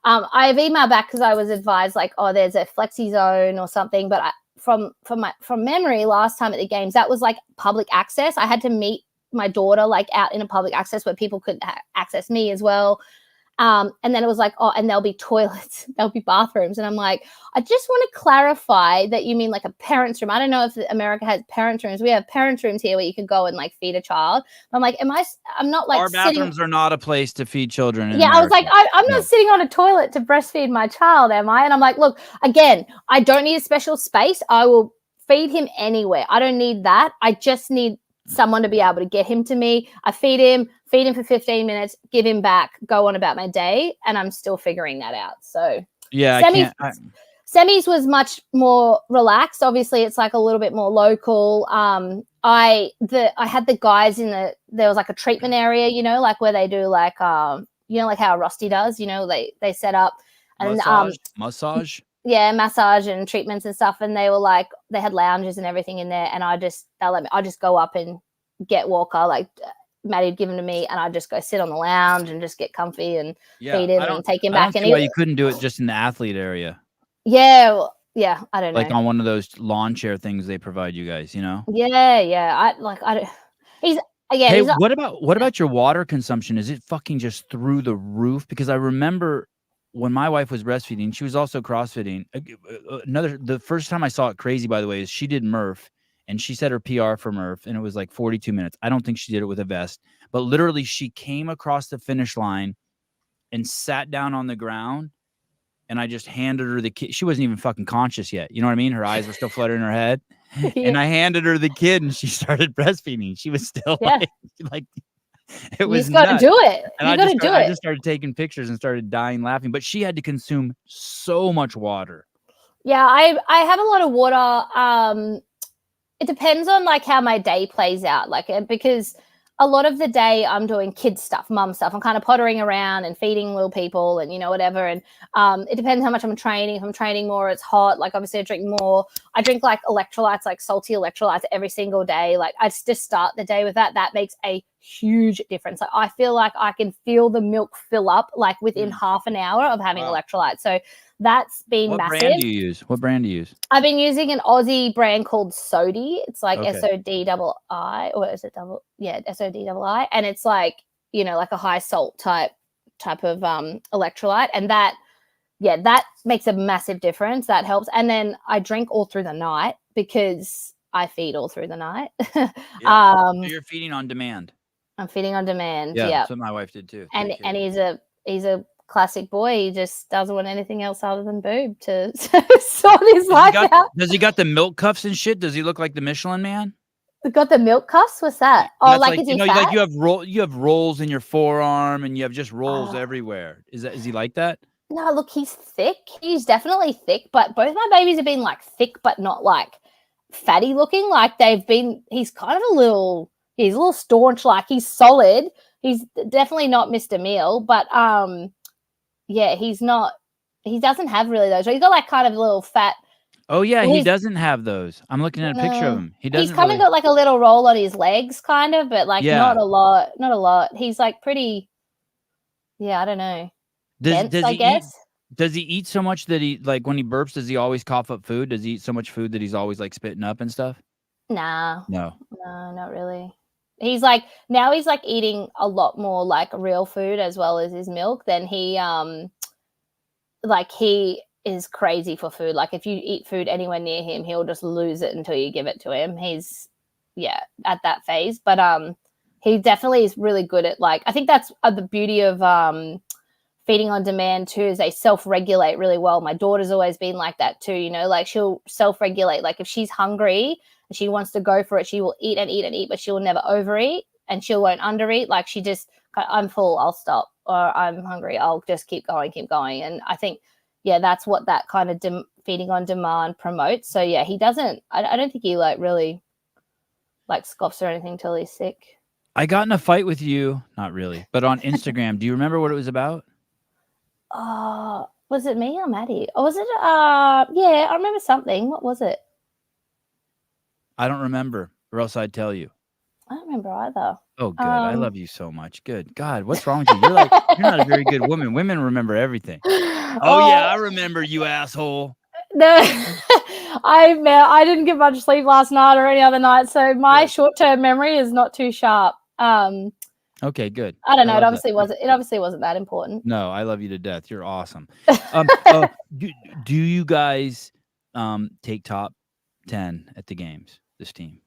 I have emailed back because I was advised, like, oh, there's a flexi zone or something, but from memory, last time at the games, that was like public access. I had to meet my daughter, like, out in a public access where people could access me as well. And then it was like, oh, and there'll be toilets, there'll be bathrooms. And I'm like, I just want to clarify that you mean like a parent's room. I don't know if America has parents' rooms. We have parents' rooms here where you can go and, like, feed a child. I'm like, I'm not like, our bathrooms are not a place to feed children. Yeah, America. I was like, I'm not sitting on a toilet to breastfeed my child, am I? And I'm like, look, again, I don't need a special space. I will feed him anywhere. I don't need that. I just need someone to be able to get him to me. I feed him for 15 minutes, give him back, go on about my day, and I'm still figuring that out. So yeah, semis was much more relaxed. Obviously, it's like a little bit more local. I had the guys there was like a treatment area, you know, like where they do like you know, like how Rusty does, you know, they set up and massage. Yeah, massage and treatments and stuff. And they were like, they had lounges and everything in there. And I just go up and get Walker, like Maddie'd given to me, and I'd just go sit on the lounge and just get comfy and feed him and take him back. I don't see why you couldn't do it just in the athlete area. Yeah, well, yeah, I don't know. Like on one of those lawn chair things they provide you guys, you know? Yeah. Hey, what about your water consumption? Is it fucking just through the roof? Because I remember when my wife was breastfeeding, she was also CrossFitting. The first time I saw it crazy, by the way, is she did Murph, and she set her PR for Murph, and it was like 42 minutes. I don't think she did it with a vest, but literally she came across the finish line and sat down on the ground, and I just handed her the kid. She wasn't even fucking conscious yet. You know what I mean? Her eyes were still fluttering in her head. Yeah. And I handed her the kid, and she started breastfeeding. She was still like it was. You got to do it. And I just started taking pictures and started dying laughing. But she had to consume so much water. Yeah, I have a lot of water. It depends on like how my day plays out, like, because a lot of the day I'm doing kid stuff, mum stuff. I'm kind of pottering around and feeding little people and, you know, whatever. And it depends how much I'm training. If I'm training more, it's hot. Like, obviously I drink more. I drink like electrolytes, like salty electrolytes every single day. Like, I just start the day with that. That makes a huge difference. Like, I feel like I can feel the milk fill up like within half an hour of having electrolytes. So that's been massive. What brand do you use? I've been using an Aussie brand called Sodi. It's like SODII, or is it double? Yeah, SODII. And it's like, you know, like a high salt type of electrolyte. And that makes a massive difference. That helps. And then I drink all through the night because I feed all through the night. So you're feeding on demand. I'm feeding on demand. Yeah, yeah. that's what my wife did too. And he's a classic boy. He just doesn't want anything else other than boob to sort his life out. Does he got the milk cuffs and shit? Does he look like the Michelin Man? Got the milk cuffs? What's that? Oh, That's like is he fat? like you have rolls in your forearm and you have just rolls everywhere. Is he like that? No, look, he's thick. He's definitely thick, but both my babies have been like thick, but not like fatty looking. Like he's kind of he's a little staunch, like he's solid. He's definitely not Mr. Meal, but yeah, he doesn't have really those. He's got like kind of a little fat. Oh yeah, he doesn't have those. I'm looking at a picture of him. He's kind of got like a little roll on his legs, kind of, but like not a lot. He's like pretty. Yeah, I don't know. Dense, I guess. Does he eat so much that he like when he burps? Does he always cough up food? Does he eat so much food that he's always like spitting up and stuff? No, not really. He's like eating a lot more like real food as well as his milk. Then he is crazy for food. Like if you eat food anywhere near him, he'll just lose it until you give it to him. He's at that phase, but he definitely is really good at I think that's the beauty of feeding on demand too, is they self-regulate really well. My daughter's always been like that too, like she'll self-regulate. Like if she's hungry and she wants to go for it, she will eat and eat and eat, but she'll never overeat and she won't undereat. Like she just, I'm full, I'll stop, or I'm hungry, I'll just keep going. And I think that's what that kind of feeding on demand promotes. So he doesn't, I don't think he really scoffs or anything till he's sick. I got in a fight with you, not really, but on Instagram. Do you remember what it was about? Was it me or Maddie? Or was it I remember something. What was it? I don't remember, or else I'd tell you. I don't remember either. Oh, good. I love you so much. Good. God, what's wrong with you? You're not a very good woman. Women remember everything. Oh yeah, I remember, you asshole. No, I didn't get much sleep last night or any other night, so my short-term memory is not too sharp. Okay, good. I don't know. It obviously wasn't that important. No, I love you to death. You're awesome. Do you guys take top 10 at the games, this team?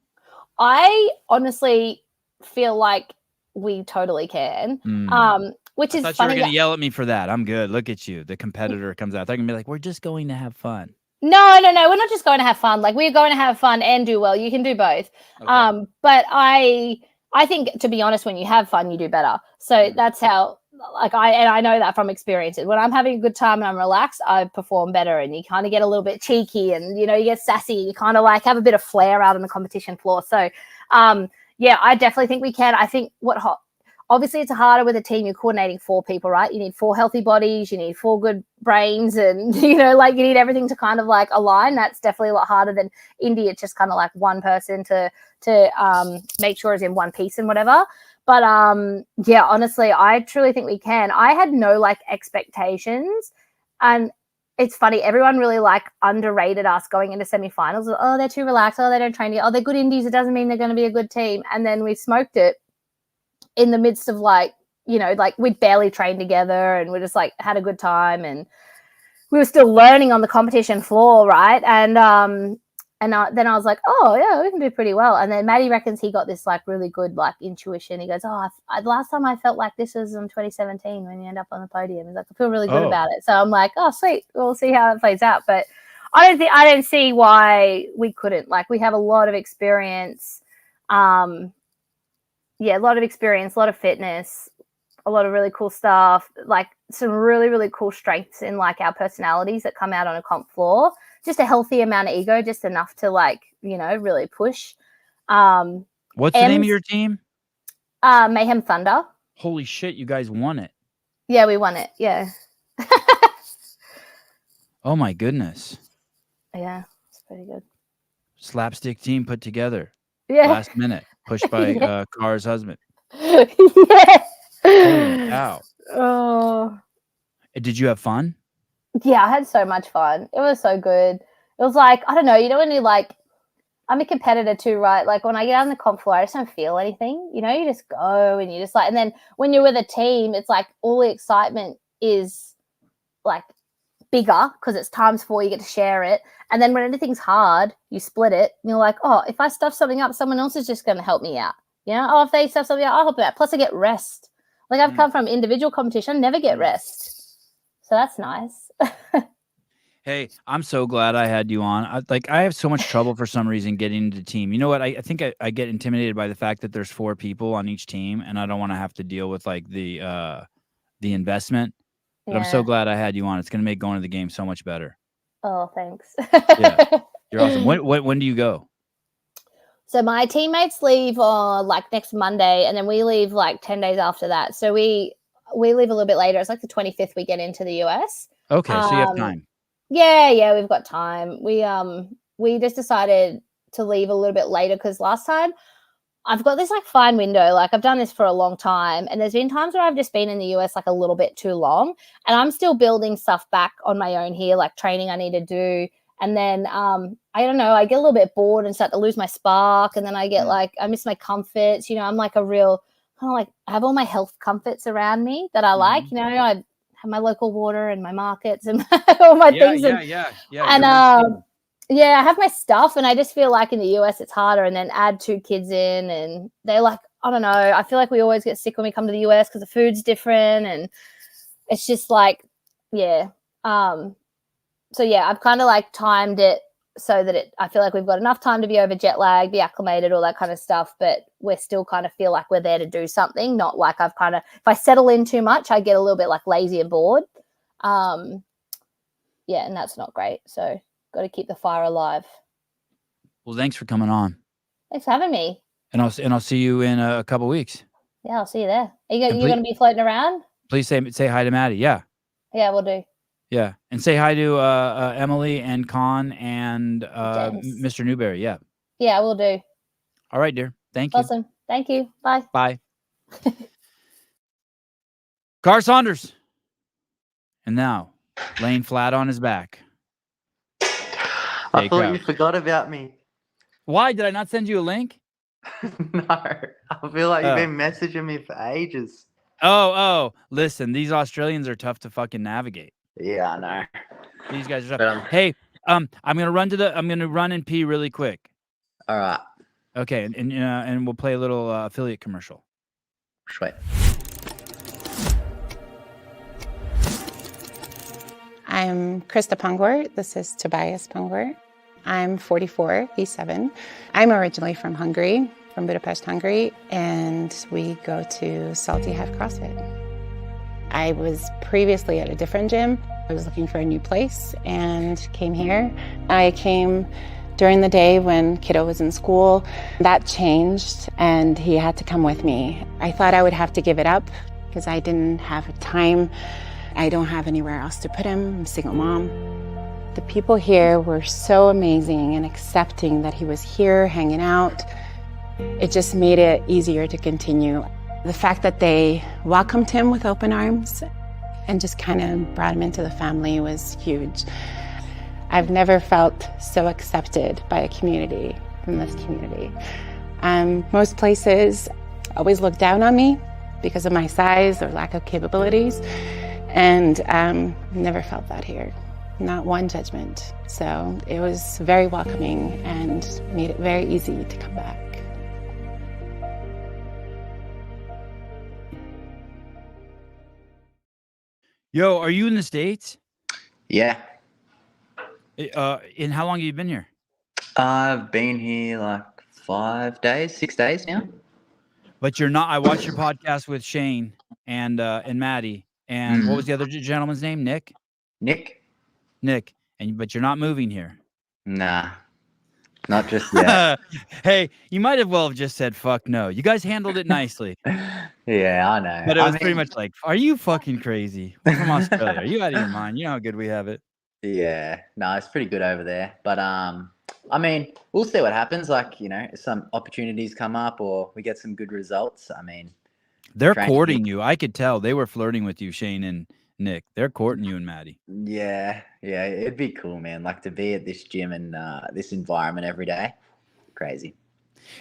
I honestly feel like we totally can. Which is funny. I thought you were going to yell at me for that. I'm good. Look at you. The competitor comes out. They're going to be like, we're just going to have fun. No. We're not just going to have fun. Like, we're going to have fun and do well. You can do both. Okay. But I think, to be honest, when you have fun, you do better. So that's how, I know that from experience. When I'm having a good time and I'm relaxed, I perform better, and you kind of get a little bit cheeky and, you get sassy. You kind of have a bit of flair out on the competition floor. So, I definitely think we can. I think obviously it's harder with a team. You're coordinating 4 people, right? You need 4 healthy bodies. You need 4 good brains, and, you need everything to kind of align. That's definitely a lot harder than Indy. It's just kind of one person to make sure it's in one piece and whatever. But honestly, I truly think we can. I had no expectations, and it's funny. Everyone really underrated us going into semifinals. Oh, they're too relaxed. Oh, they don't train yet. Oh, they're good Indies. It doesn't mean they're going to be a good team. And then we smoked it in the midst of we'd barely trained together, and we just had a good time, and we were still learning on the competition floor, right? And then I was like, oh yeah, we can do pretty well. And then Maddie reckons he got this really good intuition. He goes, oh, last time I felt like this was in 2017 when you end up on the podium. He's like, I feel really good about it. So I'm like, oh sweet, we'll see how it plays out. But I don't see why we couldn't. We have a lot of experience. A lot of experience, a lot of fitness, a lot of really cool stuff, some really, really cool strengths in our personalities that come out on a comp floor. Just a healthy amount of ego, just enough to really push. What's the name of your team? Mayhem Thunder. Holy shit, you guys won it. Yeah, we won it. Yeah. Oh my goodness. Yeah, it's pretty good. Slapstick team put together. Yeah. Last minute. Pushed by Car's husband. Yeah. Holy cow. Oh. Did you have fun? Yeah, I had so much fun. It was so good. It was I don't know, when you I'm a competitor too, right? When I get out on the comp floor, I just don't feel anything. You just go and you just and then when you're with a team, it's all the excitement is bigger because it's times 4, you get to share it. And then when anything's hard, you split it. And you're oh, if I stuff something up, someone else is just going to help me out. Oh, if they stuff something out, I'll help them out. Plus I get rest. I've come from individual competition, never get rest. So that's nice. Hey, I'm so glad I had you on. I have so much trouble for some reason getting into team. You know what? I think I get intimidated by the fact that there's 4 people on each team, and I don't want to have to deal with like the investment. But I'm so Yeah. glad I had you on. It's going to make going to the game so much better. Oh, thanks. Yeah, you're awesome. When do you go? So my teammates leave on like next Monday, and then we leave like 10 days after that. So we leave a little bit later. It's like the 25th we get into the US. Okay, so you have time. Yeah, we've got time. We just decided to leave a little bit later because last time I've got this like fine window. Like I've done this for a long time, and there's been times where I've just been in the US like a little bit too long, and I'm still building stuff back on my own here, like training I need to do. And then I don't know, I get a little bit bored and start to lose my spark, and then I get like I miss my comforts. You know, I'm like a real kind of like I have all my health comforts around me that I like. You know, I have my local water and my markets and all my things. Yeah. And I have my stuff, and I just feel like in the US it's harder. And then add 2 kids in, and they're like, I don't know. I feel like we always get sick when we come to the US because the food's different, and it's just like, yeah. So yeah, I've kind of like timed it so that I feel like we've got enough time to be over jet lag, be acclimated, all that kind of stuff. But we're still kind of feel like we're there to do something, not like I've kind of, if I settle in too much, I get a little bit like lazy and bored. Yeah, and that's not great. So got to keep the fire alive. Well, thanks for coming on. Thanks for having me. And I'll see you in a couple weeks. Yeah, I'll see you there. Are you going to be floating around? Please say hi to Maddie. Yeah. Yeah, we'll do. Yeah, and say hi to Emily and Con and Mr. Newberry. Yeah. Yeah, we'll do. All right, dear. Thank you. Awesome. Thank you. Bye. Bye. Saunders. And now, laying flat on his back. I thought you forgot about me. Why? Did I not send you a link? No. I feel like you've been messaging me for ages. Oh. Listen, these Australians are tough to fucking navigate. Yeah, I know. These guys are tough. Hey, I'm gonna run and pee really quick. All right. Okay, and we'll play a little affiliate commercial. Sweet. I'm Krista Pongwart. This is Tobias Pongwart. I'm 44, he's 7. I'm originally from Hungary, from Budapest, Hungary, and we go to Salty Have CrossFit. I was previously at a different gym. I was looking for a new place and came here. I came during the day when kiddo was in school. That changed and he had to come with me. I thought I would have to give it up because I didn't have time. I don't have anywhere else to put him. I'm a single mom. The people here were so amazing and accepting that he was here hanging out. It just made it easier to continue. The fact that they welcomed him with open arms and just kind of brought him into the family was huge. I've never felt so accepted by a community, from this community. Most places always look down on me because of my size or lack of capabilities, and never felt that here. Not one judgment. So it was very welcoming and made it very easy to come back. Yo, are you in the States? Yeah. And how long have you been here? I've been here like 6 days now. But you're not. I watched your podcast with Shane and Maddie. And what was the other gentleman's name? Nick. But you're not moving here. Nah, not just yet. Hey, you might have well have just said fuck no. You guys handled it nicely. Yeah, I know. But it was pretty much like, are you fucking crazy? We're from Australia. Are you out of your mind? You know how good we have it. Yeah, no, it's pretty good over there. But I mean, we'll see what happens. Like, you know, if some opportunities come up or we get some good results. I mean, they're courting you. I could tell they were flirting with you, Shane and Nick. They're courting you and Maddie. Yeah, it'd be cool, man. Like to be at this gym and this environment every day. Crazy.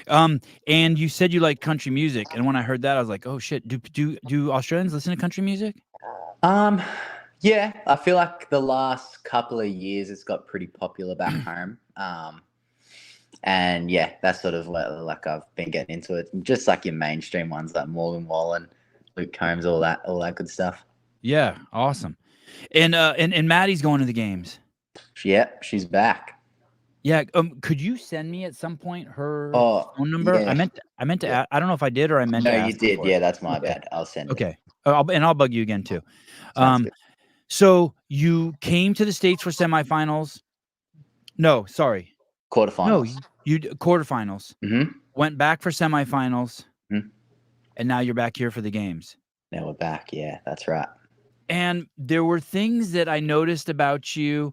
And you said you like country music, and when I heard that, I was like, oh shit. Do Australians listen to country music? Yeah, I feel like the last couple of years it's got pretty popular back home. And yeah, that's sort of like I've been getting into it. Just like your mainstream ones like Morgan Wallen, Luke Combs, all that good stuff. Yeah, awesome. And Maddie's going to the games. Yep, she's back. Yeah. Could you send me at some point her Oh, phone number? yeah. I meant to. Yeah. I don't know if I did or I meant No, to you ask her did. for it. Yeah, that's my Okay. bad. I'll send it. Okay. I'll bug you again too. Sounds good. So you came to the States for semifinals. No, sorry. No, Quarterfinals. you quarterfinals. Mm-hmm. Went back for semifinals. Mhm. And now you're back here for the games. Now we're back. Yeah, that's right. And there were things that I noticed about you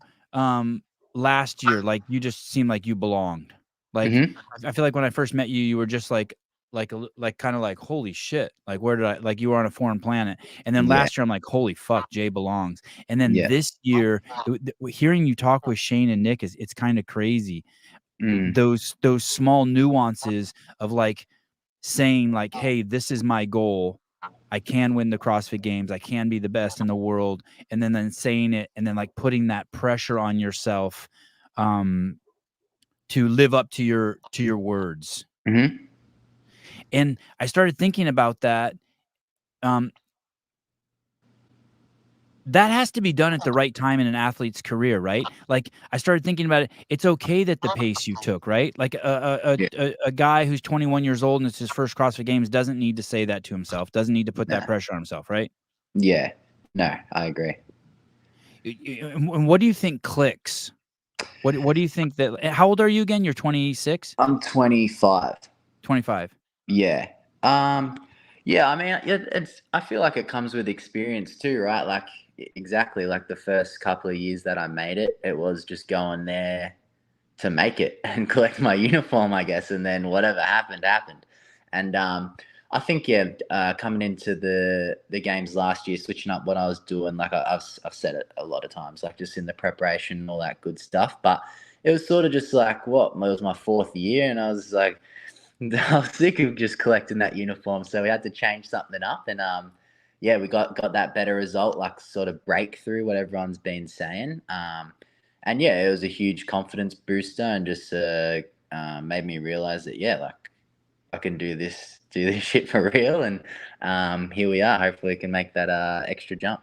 last year. Like you just seemed like you belonged. Like Mhm. I feel like when I first met you, you were just like kind of like holy shit. Like where did I like you were on a foreign planet. And then Yeah. last year I'm like holy fuck, Jay belongs. And then Yeah. this year, hearing you talk with Shane and Nick it's kind of crazy. Mm. Those small nuances of like saying like, hey, this is my goal. I can win the CrossFit Games. I can be the best in the world. And then saying it and then like putting that pressure on yourself to live up to your words. Mhm. And I started thinking about that. That has to be done at the right time in an athlete's career, right? Like I started thinking about it. It's okay that the pace you took, right? Like Yeah. a guy who's 21 years old and it's his first CrossFit Games doesn't need to say that to himself. Doesn't need to put that No. pressure on himself, right? Yeah. No, I agree. And what do you think clicks? What do you think that? How old are you again? You're 26, I'm 25. 25. Yeah. Yeah, I mean, it's I feel like it comes with experience too, right? Like exactly like the first couple of years that I made it, it was just going there to make it and collect my uniform, I guess, and then whatever happened happened. And I think coming into the games last year, switching up what I was doing, like I've said it a lot of times, like just in the preparation and all that good stuff. But it was sort of just like it was my 4th year, and I was like, I was sick of just collecting that uniform, so we had to change something up, and yeah, we got that better result, like sort of breakthrough, what everyone's been saying. And yeah, it was a huge confidence booster, and just made me realize that like I can do this shit for real, and here we are. Hopefully, we can make that extra jump.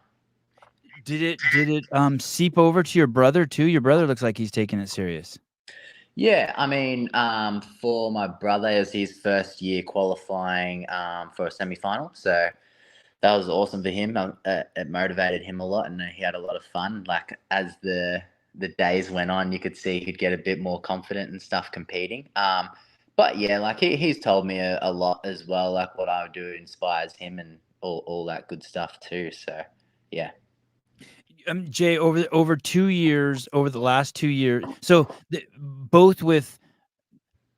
Did it seep over to your brother too? Your brother looks like he's taking it serious. Yeah, I mean, for my brother, it was his first year qualifying for a semi-final, so that was awesome for him. It motivated him a lot, and he had a lot of fun. Like as the days went on, you could see he'd get a bit more confident and stuff competing. But yeah, like he's told me a lot as well. Like what I do inspires him and all that good stuff too. So yeah. Jay, over 2 years, over the last 2 years, so both with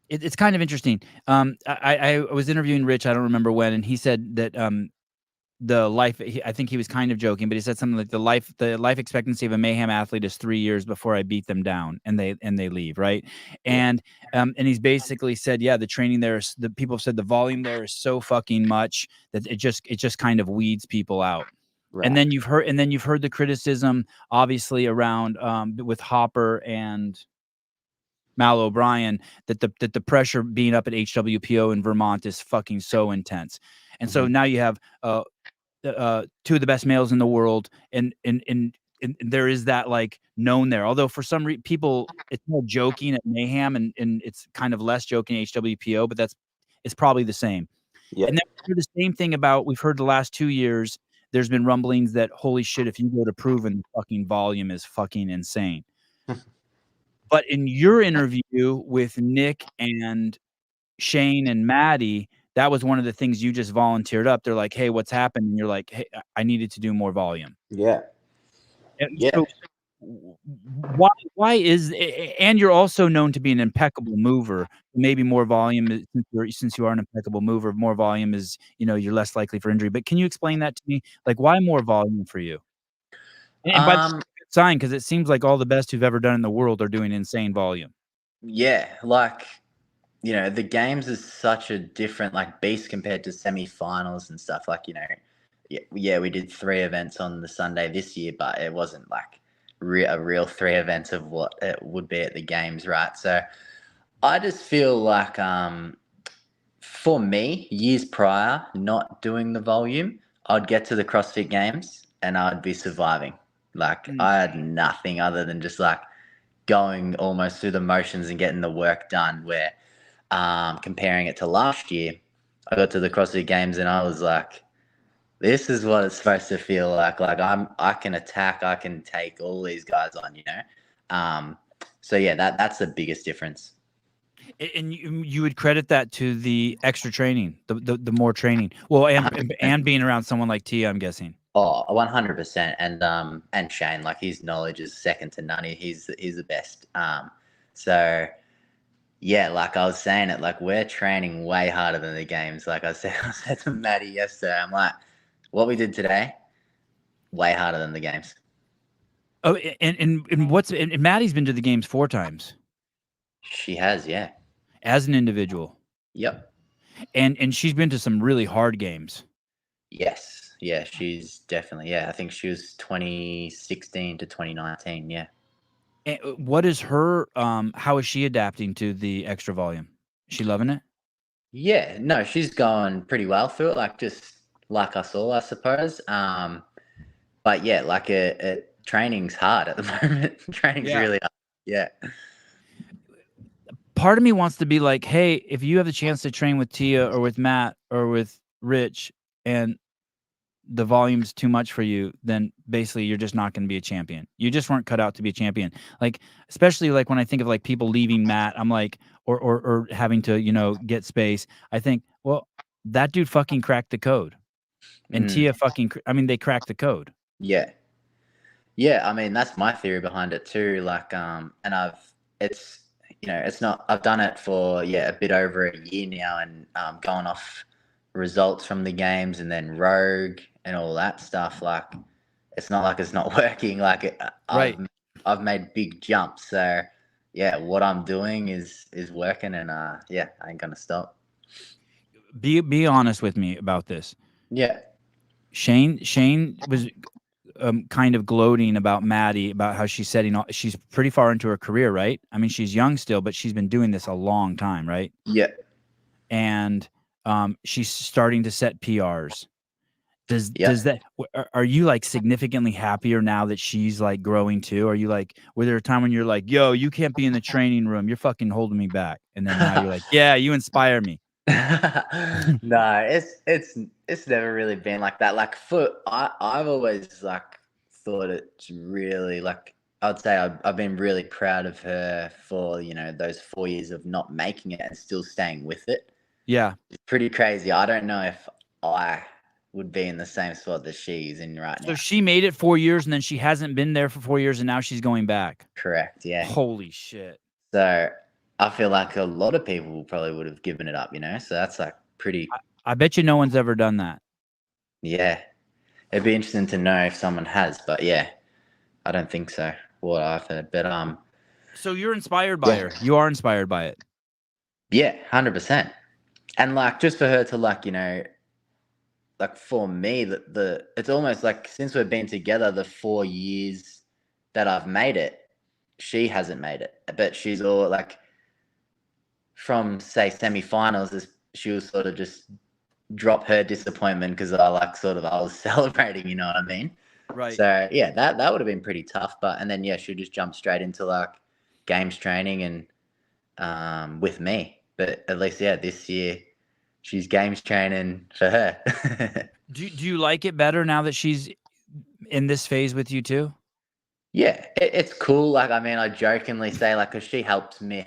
it's kind of interesting. I was interviewing Rich, I don't remember when, and he said that the life I think he was kind of joking, but he said something like the life expectancy of a mayhem athlete is 3 years before I beat them down and they leave, right? Yeah. And he's basically said, yeah, the training there is the people have said the volume there is so fucking much that it just kind of weeds people out. Right. And then you've heard the criticism obviously around with Hopper and Mal O'Brien that the pressure being up at HWPO in Vermont is fucking so intense. And so now you have 2 of the best males in the world, and there is that like known there. Although for some people it's more joking at Mayhem, and it's kind of less joking at HWPO, but it's probably the same. Yeah. And then the same thing about we've heard the last 2 years. There's been rumblings that holy shit, if you go to Proven, the fucking volume is fucking insane. But in your interview with Nick and Shane and Maddie, that was one of the things you just volunteered up. They're like, "Hey, what's happened?" And you're like, "Hey, I needed to do more volume." Yeah. And Yeah. so why is and you're also known to be an impeccable mover. Maybe more volume since you are an impeccable mover, more volume is, you're less likely for injury. But can you explain that to me? Like, why more volume for you? And by the way, Um. good sign, because it seems like all the best who've ever done in the world are doing insane volume. Yeah. Like the games is such a different like beast compared to semi-finals and stuff. Like yeah, we did 3 events on the Sunday this year, but it wasn't like a real 3 events of what it would be at the games, right? So I just feel like for me, years prior, not doing the volume, I'd get to the CrossFit Games and I'd be surviving. Like I had nothing other than just like going almost through the motions and getting the work done. Where comparing it to last year, I got to the CrossFit Games and I was like, this is what it's supposed to feel like. Like I can attack, I can take all these guys on, you know. So yeah, that's the biggest difference. And you would credit that to the extra training, the more training. Well, and being around someone like Tia, I'm guessing. Oh, 100%. And Shane, like his knowledge is second to none. He's the best. So yeah, like I was saying it, like we're training way harder than the games. Like I said to Maddie yesterday, I'm like, what we did today, way harder than the games. Oh, and Maddie's been to the games 4 times She has, yeah. as an individual. Yep. And she's been to some really hard games. Yes. Yeah, she's definitely, yeah. I think she was 2016 to 2019, yeah. And what is her how is she adapting to the extra volume? Is she loving it? Yeah, no, she's going pretty well through it, like just like us all, I suppose. But yeah, like training's hard at the moment. Training's really hard. Yeah. Part of me wants to be like, hey, if you have the chance to train with Tia or with Matt or with Rich and the volume's too much for you, then basically you're just not going to be a champion. You just weren't cut out to be a champion. Like, especially like when I think of like people leaving Matt, I'm like, or having to, you know, get space. I think, well, that dude fucking cracked the code. And Tia they cracked the code. Yeah. Yeah, I mean, that's my theory behind it too. Like, and I've done it for, a bit over a year now and going off results from the games and then Rogue and all that stuff. Like, it's not like it's not working. Like, I've made big jumps. So, yeah, what I'm doing is working and, I ain't going to stop. Be honest with me about this. Yeah. Shane was kind of gloating about Maddie, about how she's she's pretty far into her career, right? I mean, she's young still, but she's been doing this a long time, right? Yeah. And she's starting to set PRs. Does that, are you like significantly happier now that she's like growing too? Are you like, were there a time when you're like, yo, you can't be in the training room, you're fucking holding me back? And then now you're like, yeah, you inspire me. No, it's never really been like that. Like I've always like thought it's really like, I'd say I've been really proud of her for, you know, those 4 years of not making it and still staying with it. Yeah. It's pretty crazy. I don't know if I would be in the same spot that she's in right now. So she made it 4 years and then she hasn't been there for 4 years and now she's going back. Correct. Yeah. Holy shit. So I feel like a lot of people probably would have given it up, you know? So that's like pretty. I bet you no one's ever done that. Yeah. It'd be interesting to know if someone has, but yeah, I don't think so. What I've heard, but So you're inspired by her. You are inspired by it. Yeah, 100%. And like just for her to like, you know, like for me, the it's almost like since we've been together, the 4 years that I've made it, she hasn't made it, but she's all like from say semi-finals, she was sort of just drop her disappointment because I was celebrating, you know what I mean? Right. So yeah, that would have been pretty tough. And then she just jumped straight into like games training and with me. But at least this year she's games training for her. Do you like it better now that she's in this phase with you too? Yeah, it's cool. Like, I mean, I jokingly say like, cause she's helped me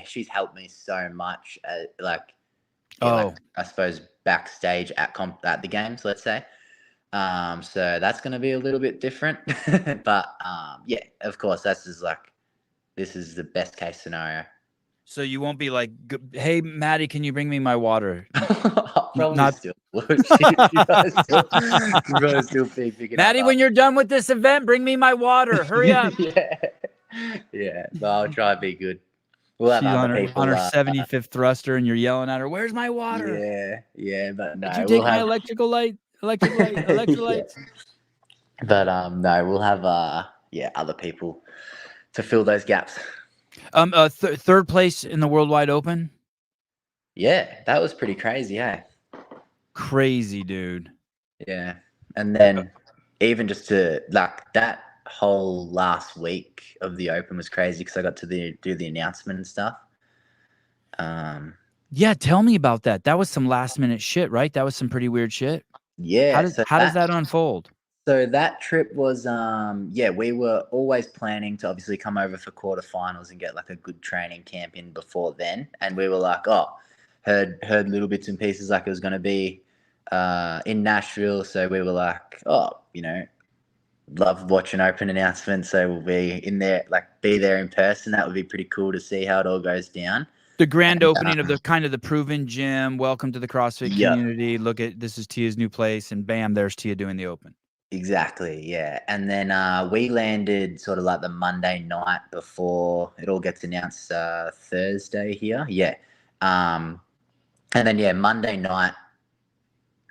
so much. I suppose backstage at the games, let's say. So that's going to be a little bit different, but yeah, of course, this is the best case scenario. So you won't be like, hey, Maddie, can you bring me my water? Probably still. Still Maddie, when you're done with this event, bring me my water. Hurry up. Yeah. But I'll try to be good. We'll have She's on her 75th thruster, and you're yelling at her, "Where's my water?" Yeah, but no. Did you take my electrolytes? But no, we'll have other people to fill those gaps. Third place in the Worldwide Open. Yeah, that was pretty crazy, eh? Crazy, dude. Yeah, and then even just to like that whole last week of the Open was crazy because I got to do the announcement and stuff. Yeah, tell me about that. That was some last minute shit, right? That was some pretty weird shit. Yeah, How does that unfold? So that trip was, we were always planning to obviously come over for quarterfinals and get like a good training camp in before then. And we were like, heard little bits and pieces like it was going to be in Nashville. So we were like, love watching Open announcements. So we'll be in there, like be there in person. That would be pretty cool to see how it all goes down. The grand opening of the kind of the proven gym. Welcome to the CrossFit Yep. community. Look at this is Tia's new place, and bam, there's Tia doing the Open. Exactly, yeah. And then we landed sort of like the Monday night before it all gets announced Thursday here. Yeah. And then, Monday night,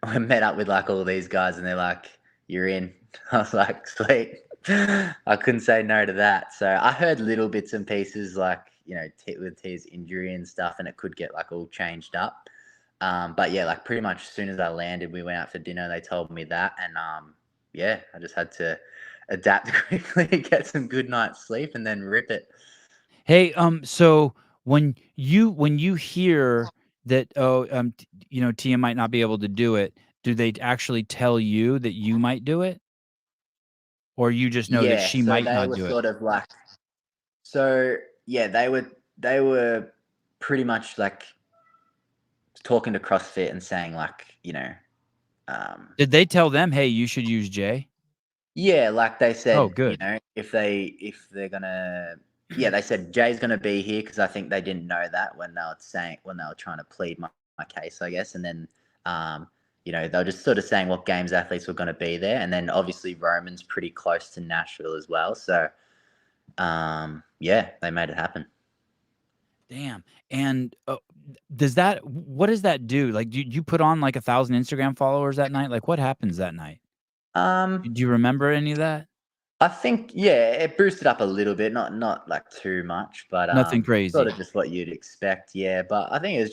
we met up with like all these guys and they're like, you're in. I was like, sweet. I couldn't say no to that. So I heard little bits and pieces like, with T's injury and stuff, and it could get like all changed up. But yeah, like pretty much as soon as I landed, we went out for dinner. They told me that. And I just had to adapt quickly, get some good night's sleep, and then rip it. Hey, so when you hear that, Tia might not be able to do it, do they actually tell you that you might do it, or you just know that she So might they not were do it? sort of like, they were pretty much like talking to CrossFit and saying like, Did they tell them, hey, you should use Jay? yeah, like they said, Oh, good. if they're gonna, they said Jay's gonna be here because I think they didn't know that when they were trying to plead my case, I guess, and then they were just sort of saying what games athletes were going to be there, and then obviously Roman's pretty close to Nashville as well, so they made it happen. Damn. And what does that do? Like, do you put on like 1,000 Instagram followers that night? Like, what happens that night? Do you remember any of that? I think, it boosted up a little bit, not like too much, but Nothing crazy. sort of just what you'd expect, yeah. But I think it was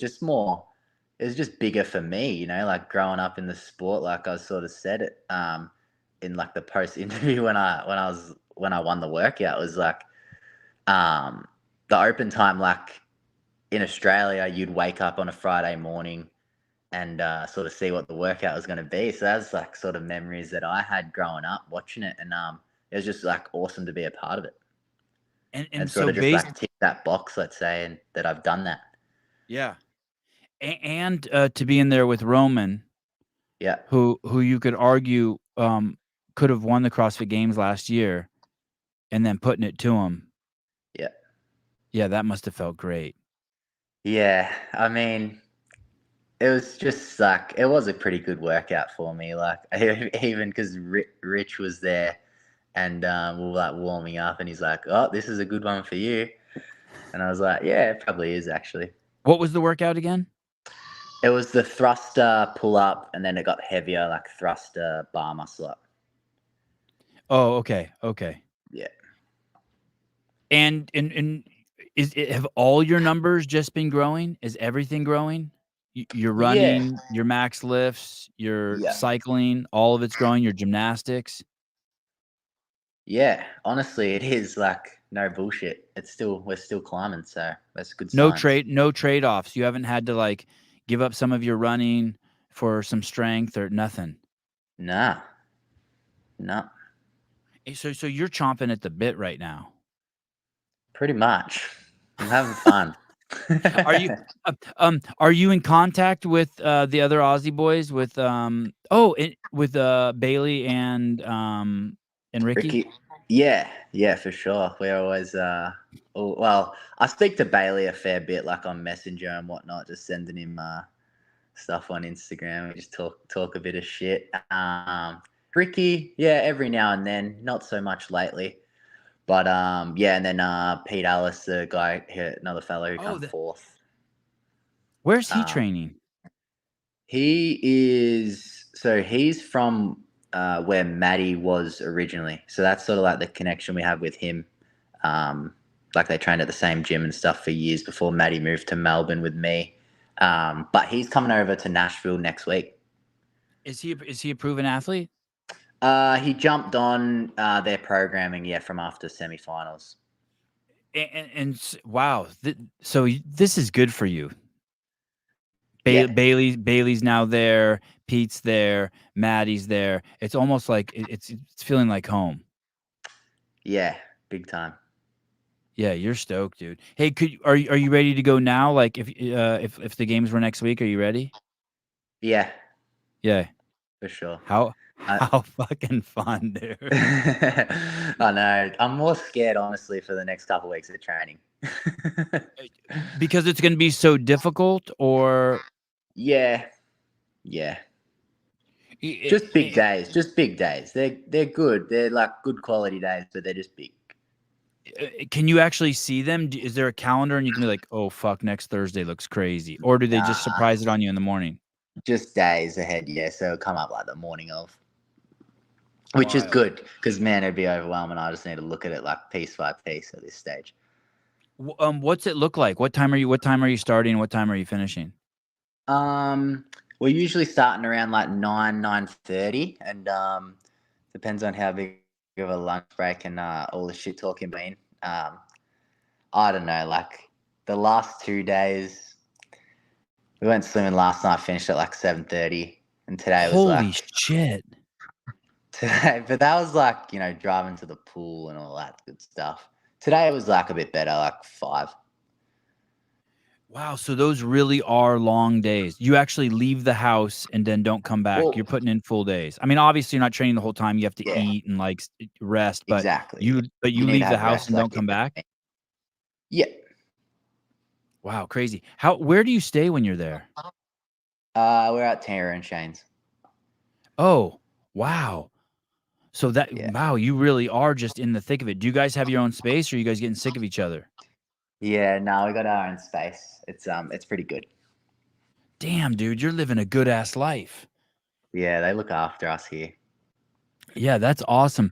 just bigger for me, like growing up in the sport, like I sort of said it in like the post interview when I won the workout, was like the Open time, like in Australia, you'd wake up on a Friday morning and sort of see what the workout was going to be. So that's like sort of memories that I had growing up watching it, and it was just like awesome to be a part of it. And sort so of just like tick that box, let's say, and that I've done that. Yeah. And to be in there with Roman, Yeah, who you could argue could have won the CrossFit Games last year, and then putting it to him. yeah, Yeah, that must have felt great. yeah. I mean, it was just like, it was a pretty good workout for me. Like even because Rich was there, and we were like warming up, and he's like, "Oh, this is a good one for you," and I was like, "Yeah, it probably is actually." What was the workout again? It was the thruster pull up, and then it got heavier, like thruster bar muscle up. Oh, okay. Yeah. And have all your numbers just been growing? Is everything growing? You're running, your max lifts, your cycling, all of it's growing, your gymnastics? Yeah, honestly, it is like no bullshit. We're still climbing, so that's a good No sign. trade-offs. You haven't had to like give up some of your running for some strength or nothing. Nah. So you're chomping at the bit right now. Pretty much. I'm having fun. Are you in contact with the other Aussie boys with Bailey and Ricky? Yeah, for sure. We're always I speak to Bailey a fair bit, like on Messenger and whatnot, just sending him stuff on Instagram. We just talk a bit of shit. Ricky, every now and then, not so much lately. But and then Pete Ellis, the guy, another fellow who comes fourth. Where's he training? He's from where Maddie was originally. So that's sort of like the connection we have with him. Like they trained at the same gym and stuff for years before Maddie moved to Melbourne with me. But he's coming over to Nashville next week. Is he a proven athlete? He jumped on their programming, from after semifinals. Wow, so this is good for you. Yeah, Bailey's now there, Pete's there, Maddie's there. It's almost like it's feeling like home. yeah, big time. Yeah, you're stoked, dude. Hey, are you ready to go now? Like if the games were next week, are you ready? Yeah, Yeah. for sure. How I, how fucking fun, dude. I know. I'm more scared, honestly, for the next couple of weeks of training. Because it's going to be so difficult, or Yeah, yeah. I- Just big I- days. Just big days. They're good. They're like good quality days, but they're just big. can you actually see them? Is there a calendar and you can be like, "Oh fuck, next Thursday looks crazy," or do they just Nah, surprise it on you in the morning? just days ahead. Yeah, so it'll come up like the morning of, which is Wild. good because man, it'd be overwhelming. I just need to look at it like piece by piece at this stage. What's it look like? What time are you starting? What time are you finishing? We're usually starting around like 9:30, and depends on how big of a lunch break and all the shit talking been. I don't know. Like the last 2 days, we went swimming last night. Finished at like 7:30, and today was Holy like shit. today. But that was like driving to the pool and all that good stuff. Today it was like a bit better, like 5. Wow, so those really are long days. You actually leave the house and then don't come back. Well, You're putting in full days. I mean, obviously you're not training the whole time. You have to yeah, eat and like rest, but exactly. you You need to leave the have house rest, and like don't come back? yeah. Wow, crazy. Where do you stay when you're there? We're at Tara and Shane's. Oh, wow. So Yeah. wow, you really are just in the thick of it. Do you guys have your own space, or are you guys getting sick of each other? Yeah, no, we got our own space. It's pretty good. Damn, dude, you're living a good ass life. Yeah, they look after us here. Yeah, that's awesome.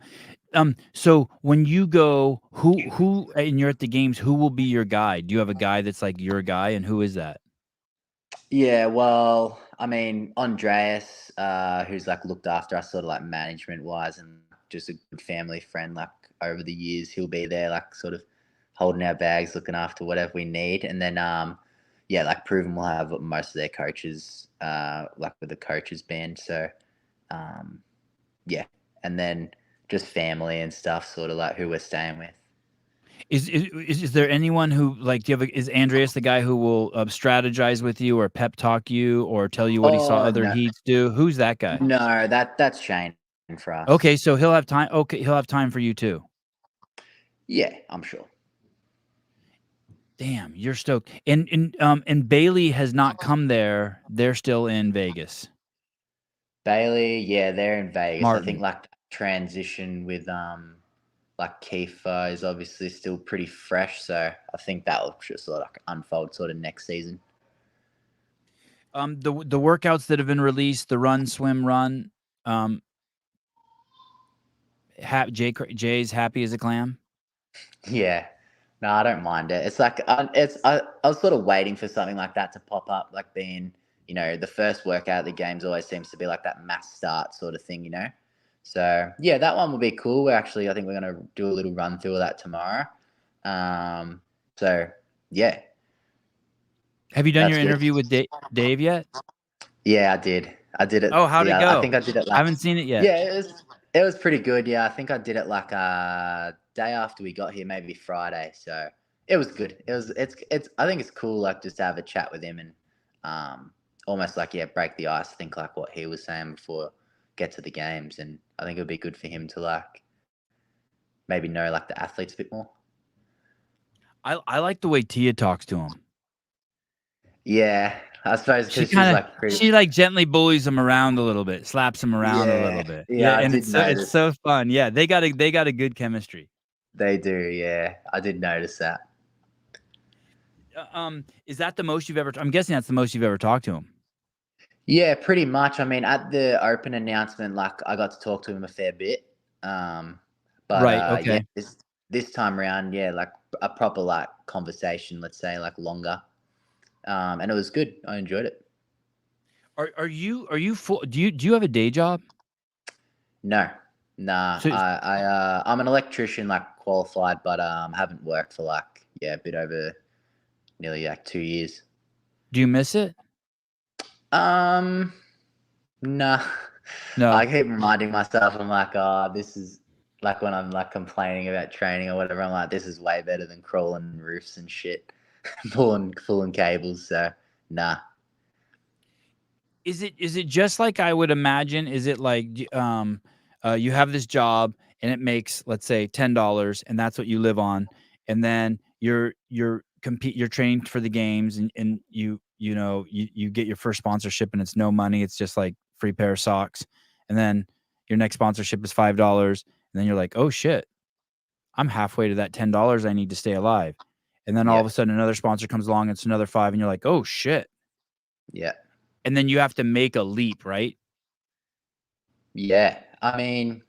So when you go, who and you're at the games, who will be your guide? Do you have a guy that's like your guy, and who is that? Yeah, well, I mean, Andreas, who's like looked after us sort of like management wise and just a good family friend, like over the years, he'll be there, like sort of holding our bags, looking after whatever we need. And then yeah, like Proven will have most of their coaches, like with the coaches band. So yeah. And then just family and stuff, sort of like who we're staying with. Is there anyone who like is Andreas the guy who will strategize with you or pep talk you or tell you what he saw Oh other no, heats do? Who's that guy? no, that's Shane for us. Okay, so he'll have time. Okay, he'll have time for you too. Yeah, I'm sure. Damn, you're stoked. And Bailey has not come there. They're still in Vegas. Bailey, yeah, they're in Vegas. I think Martin. like transition with like Kiefer is obviously still pretty fresh, so I think that will just sort of like unfold sort of next season. The workouts that have been released, the run, swim, run. Jay's happy as a clam. Yeah, no, I don't mind it. It's like I was sort of waiting for something like that to pop up, like being the first workout of the games always seems to be like that mass start sort of thing, So yeah, that one will be cool. I think we're gonna do a little run through of that tomorrow. So yeah, Have you done that's your good. interview with Dave yet? Yeah, I did. I did it. Oh, how'd it Yeah, I go? think I did it I like. haven't seen it yet. Yeah, it was pretty good. Yeah, I think I did it like day after we got here, maybe Friday. So it was good. It's. I think it's cool, like just to have a chat with him and almost like break the ice. Think like what he was saying before get to the games, and I think it would be good for him to like maybe know like the athletes a bit more. I like the way Tia talks to him. Yeah, I suppose She because she's kind of like pretty. she like gently bullies him around a little bit, slaps him around a Yeah, little bit. Yeah, yeah, I and did it's notice. so fun. Yeah, they got a good chemistry. They do. Yeah, I did notice that. Is that the most you've ever? I'm guessing that's the most you've ever talked to him. Yeah, pretty much. I mean, at the open announcement, like I got to talk to him a fair bit. But Right. yeah, Okay. this time around, yeah, like a proper like conversation, let's say, like longer. And it was good. I enjoyed it. Are you full? Do you have a day job? No, nah. So I'm an electrician, like qualified, but haven't worked for like a bit over nearly like 2 years. do you miss it? Um, nah. I No. keep reminding myself, I'm like, oh, this is like when I'm like complaining about training or whatever. I'm like, this is way better than crawling roofs and shit, pulling cables. So nah. Is it just like I would imagine? Is it like you have this job and it makes, let's say, $10, and that's what you live on, and then you're trained for the games, and you get your first sponsorship and it's no money, it's just like free pair of socks, and then your next sponsorship is $5, and then you're like, oh shit, I'm halfway to that $10 I need to stay alive, and then all Yeah, of a sudden another sponsor comes along, it's another five, and you're like, oh shit, yeah, and then you have to make a leap, right? yeah. I mean,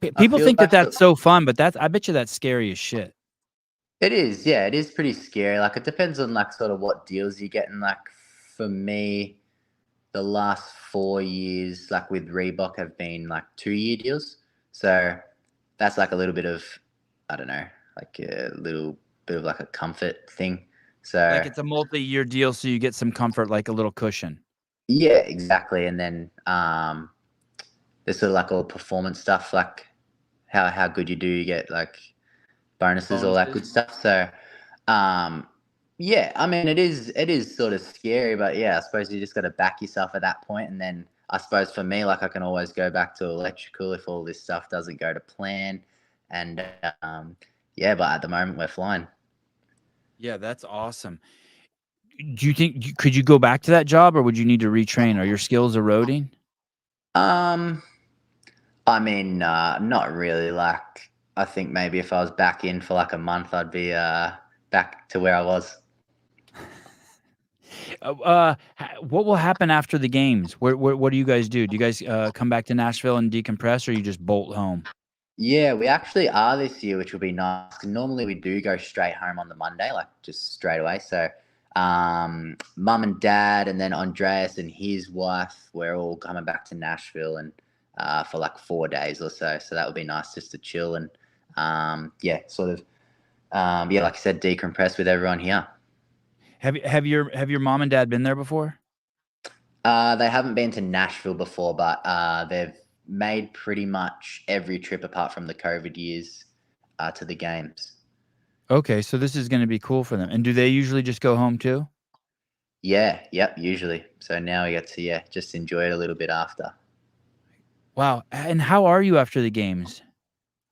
I People feel think that like that's so fun, but I bet you that's scary as shit. it is. Yeah, it is pretty scary. Like it depends on like sort of what deals you're getting. Like for me, the last 4 years, like with Reebok, have been like 2 year deals. So that's like a little bit of, I don't know, like a little bit of like a comfort thing. Like, So it's a multi-year deal, so you get some comfort, like a little cushion. yeah, exactly. And then there's sort of like all performance stuff, like how good you do, you get like bonuses, all that Bonuses? good stuff. So um yeah, I mean it is sort of scary, but yeah, I suppose you just got to back yourself at that point, and then I suppose for me, like I can always go back to electrical if all this stuff doesn't go to plan, and yeah, but at the moment we're flying. Yeah, that's awesome. Do you think could you go back to that job, or would you need to retrain? Are your skills eroding? um I mean, not really. Like, I think maybe if I was back in for like a month, I'd be back to where I was. What will happen after the games? What do you guys do? Do you guys come back to Nashville and decompress, or you just bolt home? Yeah, we actually are this year, which will be nice. 'Cause normally we do go straight home on the Monday, like just straight away. So, mum and dad, and then Andreas and his wife, we're all coming back to Nashville and for like 4 days or so. So that would be nice just to chill and yeah, sort of yeah, like I said, decompress with everyone here. Have your mom and dad been there before? They haven't been to Nashville before, but they've made pretty much every trip apart from the COVID years to the games. Okay, so this is gonna be cool for them. And do they usually just go home too? Yeah, yep, usually. So now we get to just enjoy it a little bit after. Wow, and how are you after the games?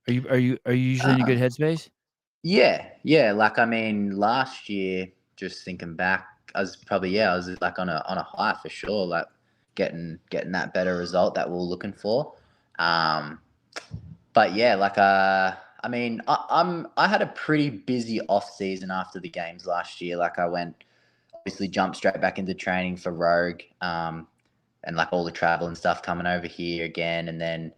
Are you usually in a good Um, headspace? yeah, yeah. Like I mean, last year, just thinking back, I was like on a high for sure. Like getting that better result that we are looking for. Um, but yeah, like I mean, I had a pretty busy off season after the games last year. Like I went obviously jumped straight back into training for Rogue, and like all the travel and stuff coming over here again, and then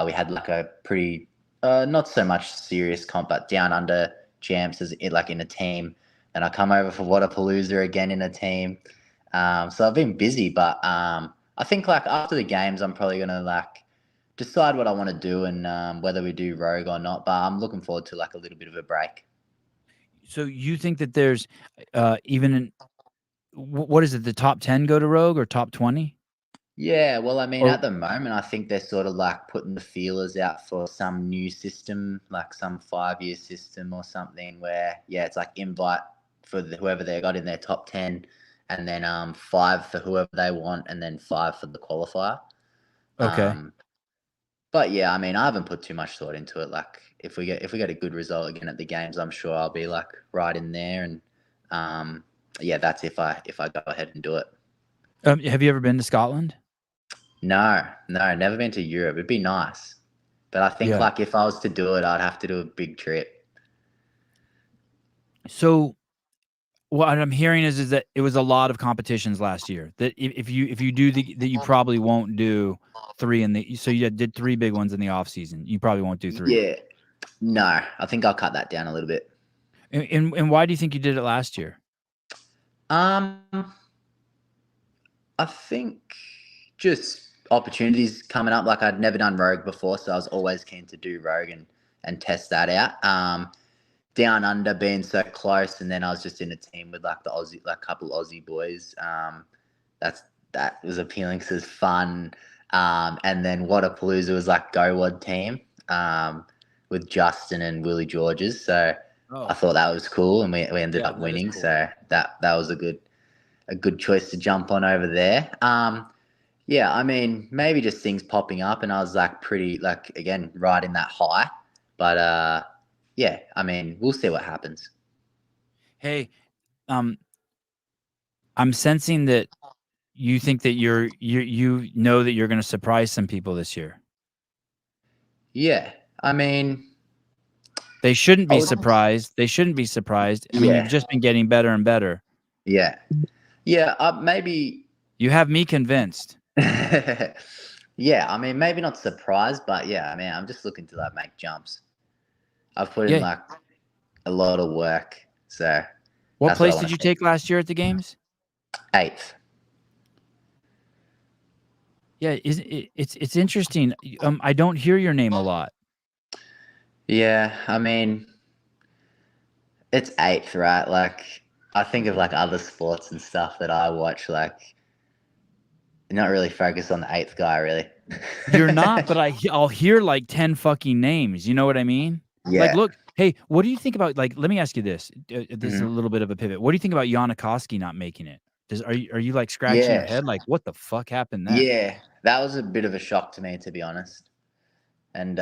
we had like a pretty not so much serious comp, but down under champs like in a team. And I come over for Waterpalooza again in a team. So I've been busy, but I think like after the games, I'm probably gonna like decide what I want to do and whether we do Rogue or not. But I'm looking forward to like a little bit of a break. So you think that there's even in what is it? The top 10 go to Rogue, or top 20? Yeah, well, I mean, Or at the moment, I think they're sort of like putting the feelers out for some new system, like some 5 year system or something where, yeah, it's like invite for whoever they got in their top 10, and then five for whoever they want, and then five for the qualifier. okay. Um, but yeah, I mean, I haven't put too much thought into it. Like, if we get a good result again at the games, I'm sure I'll be like right in there, and um, yeah, that's if I go ahead and do it. Have you ever been to Scotland? No, no, never been to Europe. It'd be nice. But I think Yeah. like if I was to do it, I'd have to do a big trip. So what I'm hearing is that it was a lot of competitions last year. That if you do that, you probably won't do three in the. So you did three big ones in the off season. You probably won't do three. Yeah. No, I think I'll cut that down a little bit. And why do you think you did it last year? Um, I think just opportunities coming up. Like I'd never done Rogue before, so I was always keen to do Rogue and test that out. Down under being so close, and then I was just in a team with like the Aussie, like couple Aussie boys. That was appealing because it's fun. And then Wadapalooza was like GoWad team with Justin and Willie Georges. So I thought that was cool, and we ended up winning. Cool. So that was a good choice to jump on over there. Yeah, I mean, maybe just things popping up, and I was like pretty like again riding that high, but yeah, I mean, we'll see what happens. Hey, I'm sensing that you think that you know that you're going to surprise some people this year. Yeah, I mean, they shouldn't be surprised. They shouldn't be surprised. I mean, you've just been getting better and better. Yeah, maybe you have me convinced. Yeah, I mean, maybe not surprised, but yeah, I mean, I'm just looking to like make jumps. I've put in like a lot of work. So what place did you take last year at the games? 8th. Yeah, it's interesting. I don't hear your name a lot. Yeah, I mean, it's 8th, right? Like, I think of like other sports and stuff that I watch, like, not really focused on the 8th guy, really. You're not, but I'll hear like 10 fucking names. You know what I mean? Yeah. Like, look, hey, what do you think about, like, let me ask you this. This is a little bit of a pivot. What do you think about Yanikoski not making it? Are you like scratching your head? Like, what the fuck happened there? Yeah, that was a bit of a shock to me, to be honest. And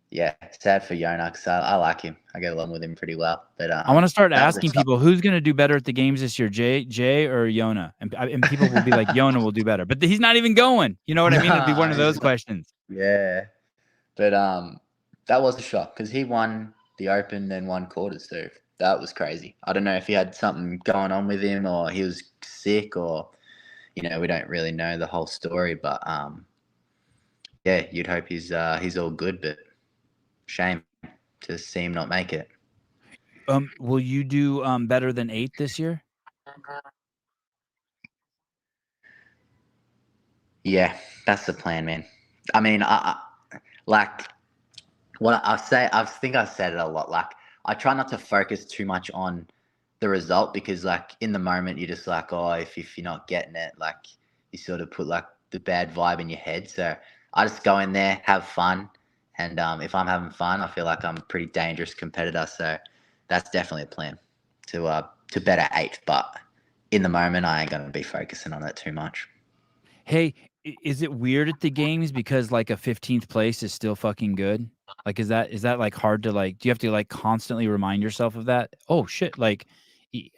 yeah, sad for Yona because I like him. I get along with him pretty well. But I want to start asking people who's going to do better at the games this year, Jay or Yona, and people will be like, Yona will do better, but he's not even going. You know what I mean? It'd be one of those questions. Yeah, but that was a shock because he won the Open, then won quarters too. That was crazy. I don't know if he had something going on with him or he was sick or, you know, we don't really know the whole story. But yeah, you'd hope he's all good, but shame to see him not make it. Will you do better than 8 this year? Yeah, that's the plan, man. I mean, I like what I say. I think I said it a lot. Like, I try not to focus too much on the result because, like, in the moment, you're just like, oh, if you're not getting it, like, you sort of put like the bad vibe in your head. So I just go in there, have fun, and if I'm having fun, I feel like I'm a pretty dangerous competitor. So that's definitely a plan to better 8. But in the moment, I ain't gonna be focusing on it too much. Hey, is it weird at the games because like a 15th place is still fucking good? Like, is that like hard to like? Do you have to like constantly remind yourself of that? Oh shit! Like,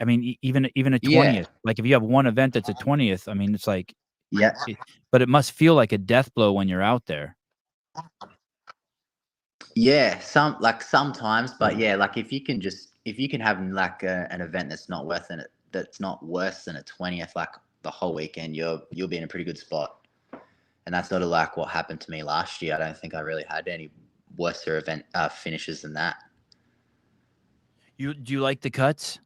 I mean, even a 20th. Yeah. Like, if you have one event that's a 20th, I mean, it's like, yeah. But it must feel like a death blow when you're out there. Yeah, sometimes, but yeah, like if you can have like an event that's not worse than a 20th, like the whole weekend, you'll be in a pretty good spot. And that's sort of like what happened to me last year. I don't think I really had any worse event finishes than that. Do you like the cuts?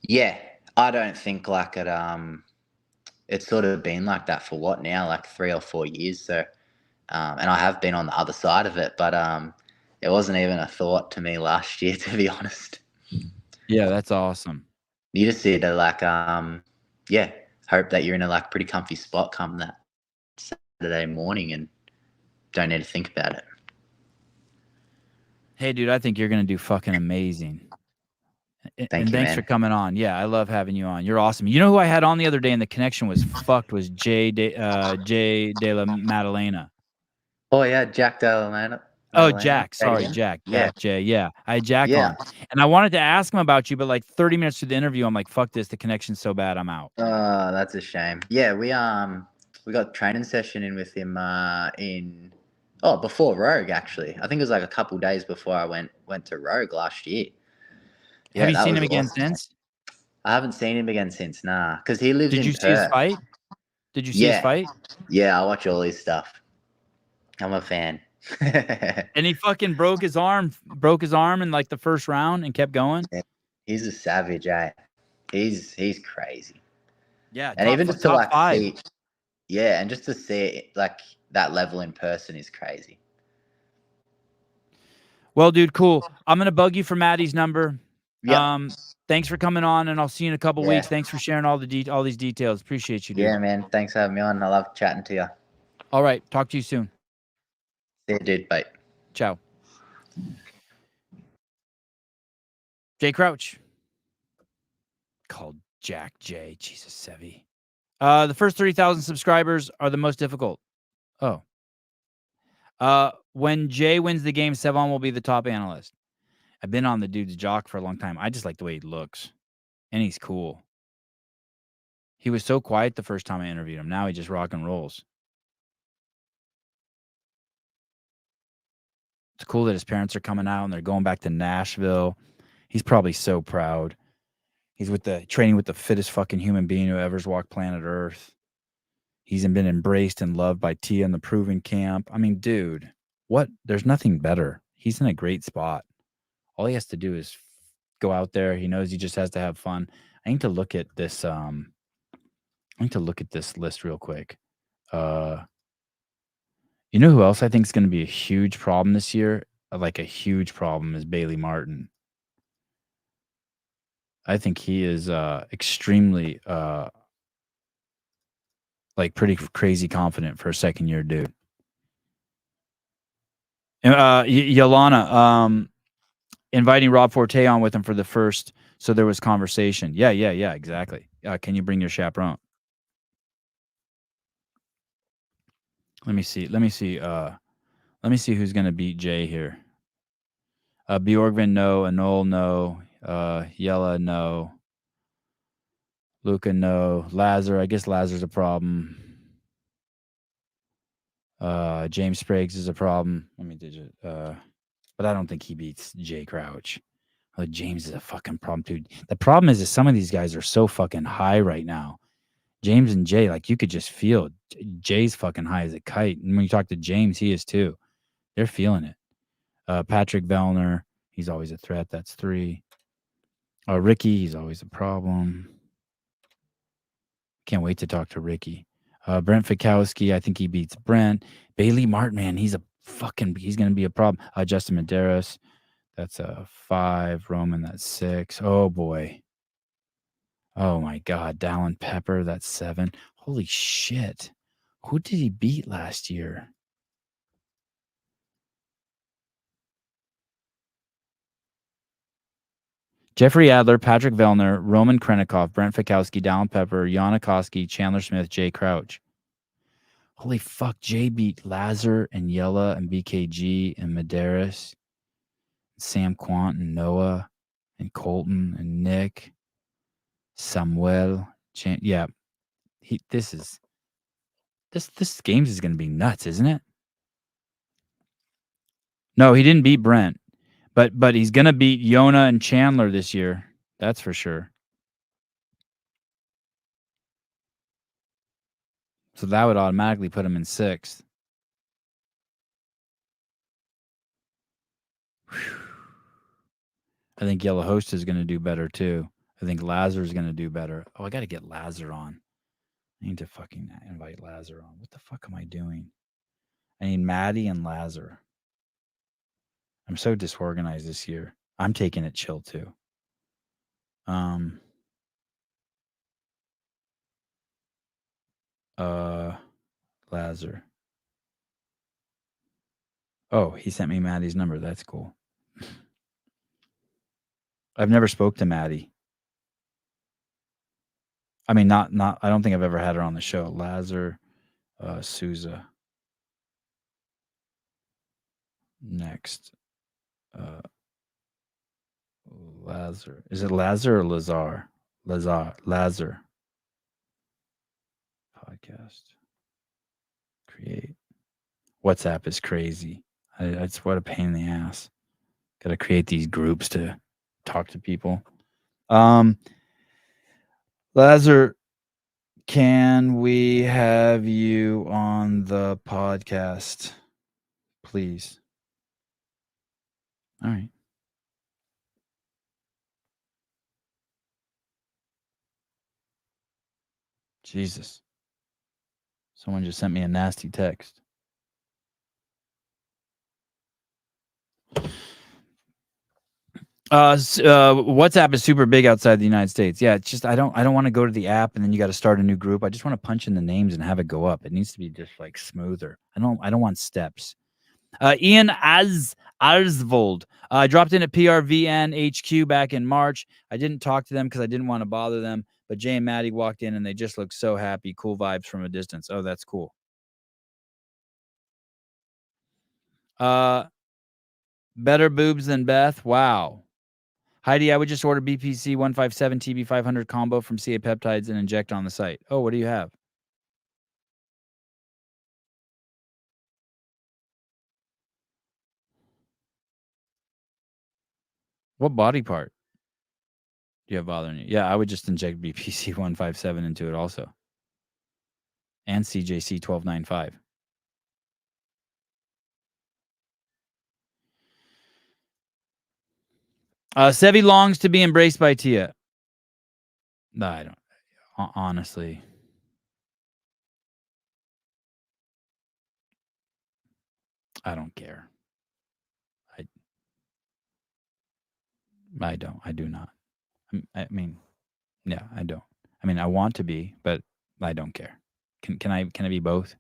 Yeah, I don't think like it's sort of been like that for what now, like 3 or 4 years. So, and I have been on the other side of it, but it wasn't even a thought to me last year, to be honest. Yeah, that's awesome. You just see to like yeah, hope that you're in a like pretty comfy spot come that Saturday morning and don't need to think about it. Hey, dude, I think you're gonna do fucking amazing. Thanks man. for coming on. Yeah, I love having you on. You're awesome. You know who I had on the other day and the connection was fucked was Jay De La Maddalena. Oh yeah, Jack De La Maddalena. Oh, Jack. Sorry, Jack. Yeah, Jay. Yeah, I had Jack on, and I wanted to ask him about you, but like 30 minutes through the interview, I'm like, "Fuck this! The connection's so bad, I'm out." Oh, that's a shame. Yeah, we got a training session in with him before Rogue actually. I think it was like a couple days before I went to Rogue last year. Yeah, have you seen him again since? I haven't seen him again since, nah. Because he lives in Perth. Did you see his fight? Did you see his fight? Yeah, I watch all his stuff. I'm a fan. And he fucking broke his arm in like the first round and kept going. Yeah, he's a savage, eh? He's crazy. Yeah, and even just to like see, Yeah, and just to see it, like that level in person is crazy. Well, dude, cool. I'm gonna bug you for Maddie's number. Yep. Thanks for coming on, and I'll see you in a couple Yeah. weeks. Thanks for sharing all these details. Appreciate you, dude. Yeah, man. Thanks for having me on. I love chatting to you. All right, talk to you soon. See you, dude. Bye. Ciao. Jay Crouch. Called Jack J. Jesus, Sevi. The first 30,000 subscribers are the most difficult. Oh. When Jay wins the game, Sevon will be the top analyst. I've been on the dude's jock for a long time. I just like the way he looks. And he's cool. He was so quiet the first time I interviewed him. Now he just rock and rolls. It's cool that his parents are coming out and they're going back to Nashville. He's probably so proud. He's training with the fittest fucking human being who ever's walked planet Earth. He's been embraced and loved by Tia in the Proving Camp. I mean, dude, what? There's nothing better. He's in a great spot. All he has to do is go out there. He knows he just has to have fun. I need to look at this. I need to look at this list real quick. You know who else I think is going to be a huge problem this year? Like a huge problem is Bailey Martin. I think he is extremely like pretty crazy confident for a second year dude. And Yolana, inviting Rob Forte on with him for the first, so there was conversation. Yeah, exactly. Can you bring your chaperone? Let me see who's gonna beat Jay here. Bjorgvin, no. Anol, no. Yella, no. Luca, no. Lazar, I guess Lazar's a problem. James Spriggs is a problem. Let me digit. But I don't think he beats Jay Crouch. Oh, James is a fucking problem, dude. The problem is that some of these guys are so fucking high right now. James and Jay, like you could just feel Jay's fucking high as a kite. And when you talk to James, he is too. They're feeling it. Patrick Vellner, he's always a threat. That's 3. Ricky, he's always a problem. Can't wait to talk to Ricky. Brent Fikowski, I think he beats Brent. Bailey Martin, man, he's going to be a problem. Justin Medeiros, that's a 5. Roman, that's 6. Oh, boy. Oh, my God. Dallin Pepper, that's 7. Holy shit. Who did he beat last year? Jeffrey Adler, Patrick Vellner, Roman Krennikov, Brent Fikowski, Dallin Pepper, Yanikoski, Chandler Smith, Jay Crouch. Holy fuck, Jay beat Lazar and Yella and BKG and Medeiros, Sam Quant and Noah and Colton and Nick, Samuel. Yeah, this games is going to be nuts, isn't it? No, he didn't beat Brent, but he's going to beat Yona and Chandler this year. That's for sure. So that would automatically put him in 6th. I think Yellow Host is going to do better too. I think Lazar is going to do better. Oh, I got to get Lazar on. I need to fucking invite Lazar on. What the fuck am I doing? I need Maddie and Lazar. I'm so disorganized this year. I'm taking it chill too. Lazar. Oh, he sent me Maddie's number. That's cool. I've never spoke to Maddie. I mean, not. I don't think I've ever had her on the show. Lazar, Souza. Next, Lazar. Is it Lazar or Lazar? Lazar. Podcast. Create. WhatsApp is crazy. It's what a pain in the ass. Got to create these groups to talk to people. Lazar, can we have you on the podcast, please? All right. Jesus. Someone just sent me a nasty text. WhatsApp is super big outside the United States. Yeah, it's just I don't want to go to the app and then you got to start a new group. I just want to punch in the names and have it go up. It needs to be just like smoother. I don't want steps. Ian Arsvold. I dropped in at PRVN HQ back in March. I didn't talk to them because I didn't want to bother them. But Jay and Maddie walked in and they just looked so happy. Cool vibes from a distance. Oh, that's cool. Better boobs than Beth. Wow. Heidi, I would just order BPC 157 TB 500 combo from CA Peptides and inject on the site. Oh, what do you have? What body part do you have bothering you? Yeah, I would just inject BPC 157 into it also. And CJC 1295. Sevi longs to be embraced by Tia. No, I don't. Honestly. I don't care. I don't. I do not. I mean, yeah, I don't. I mean, I want to be, but I don't care. Can I be both?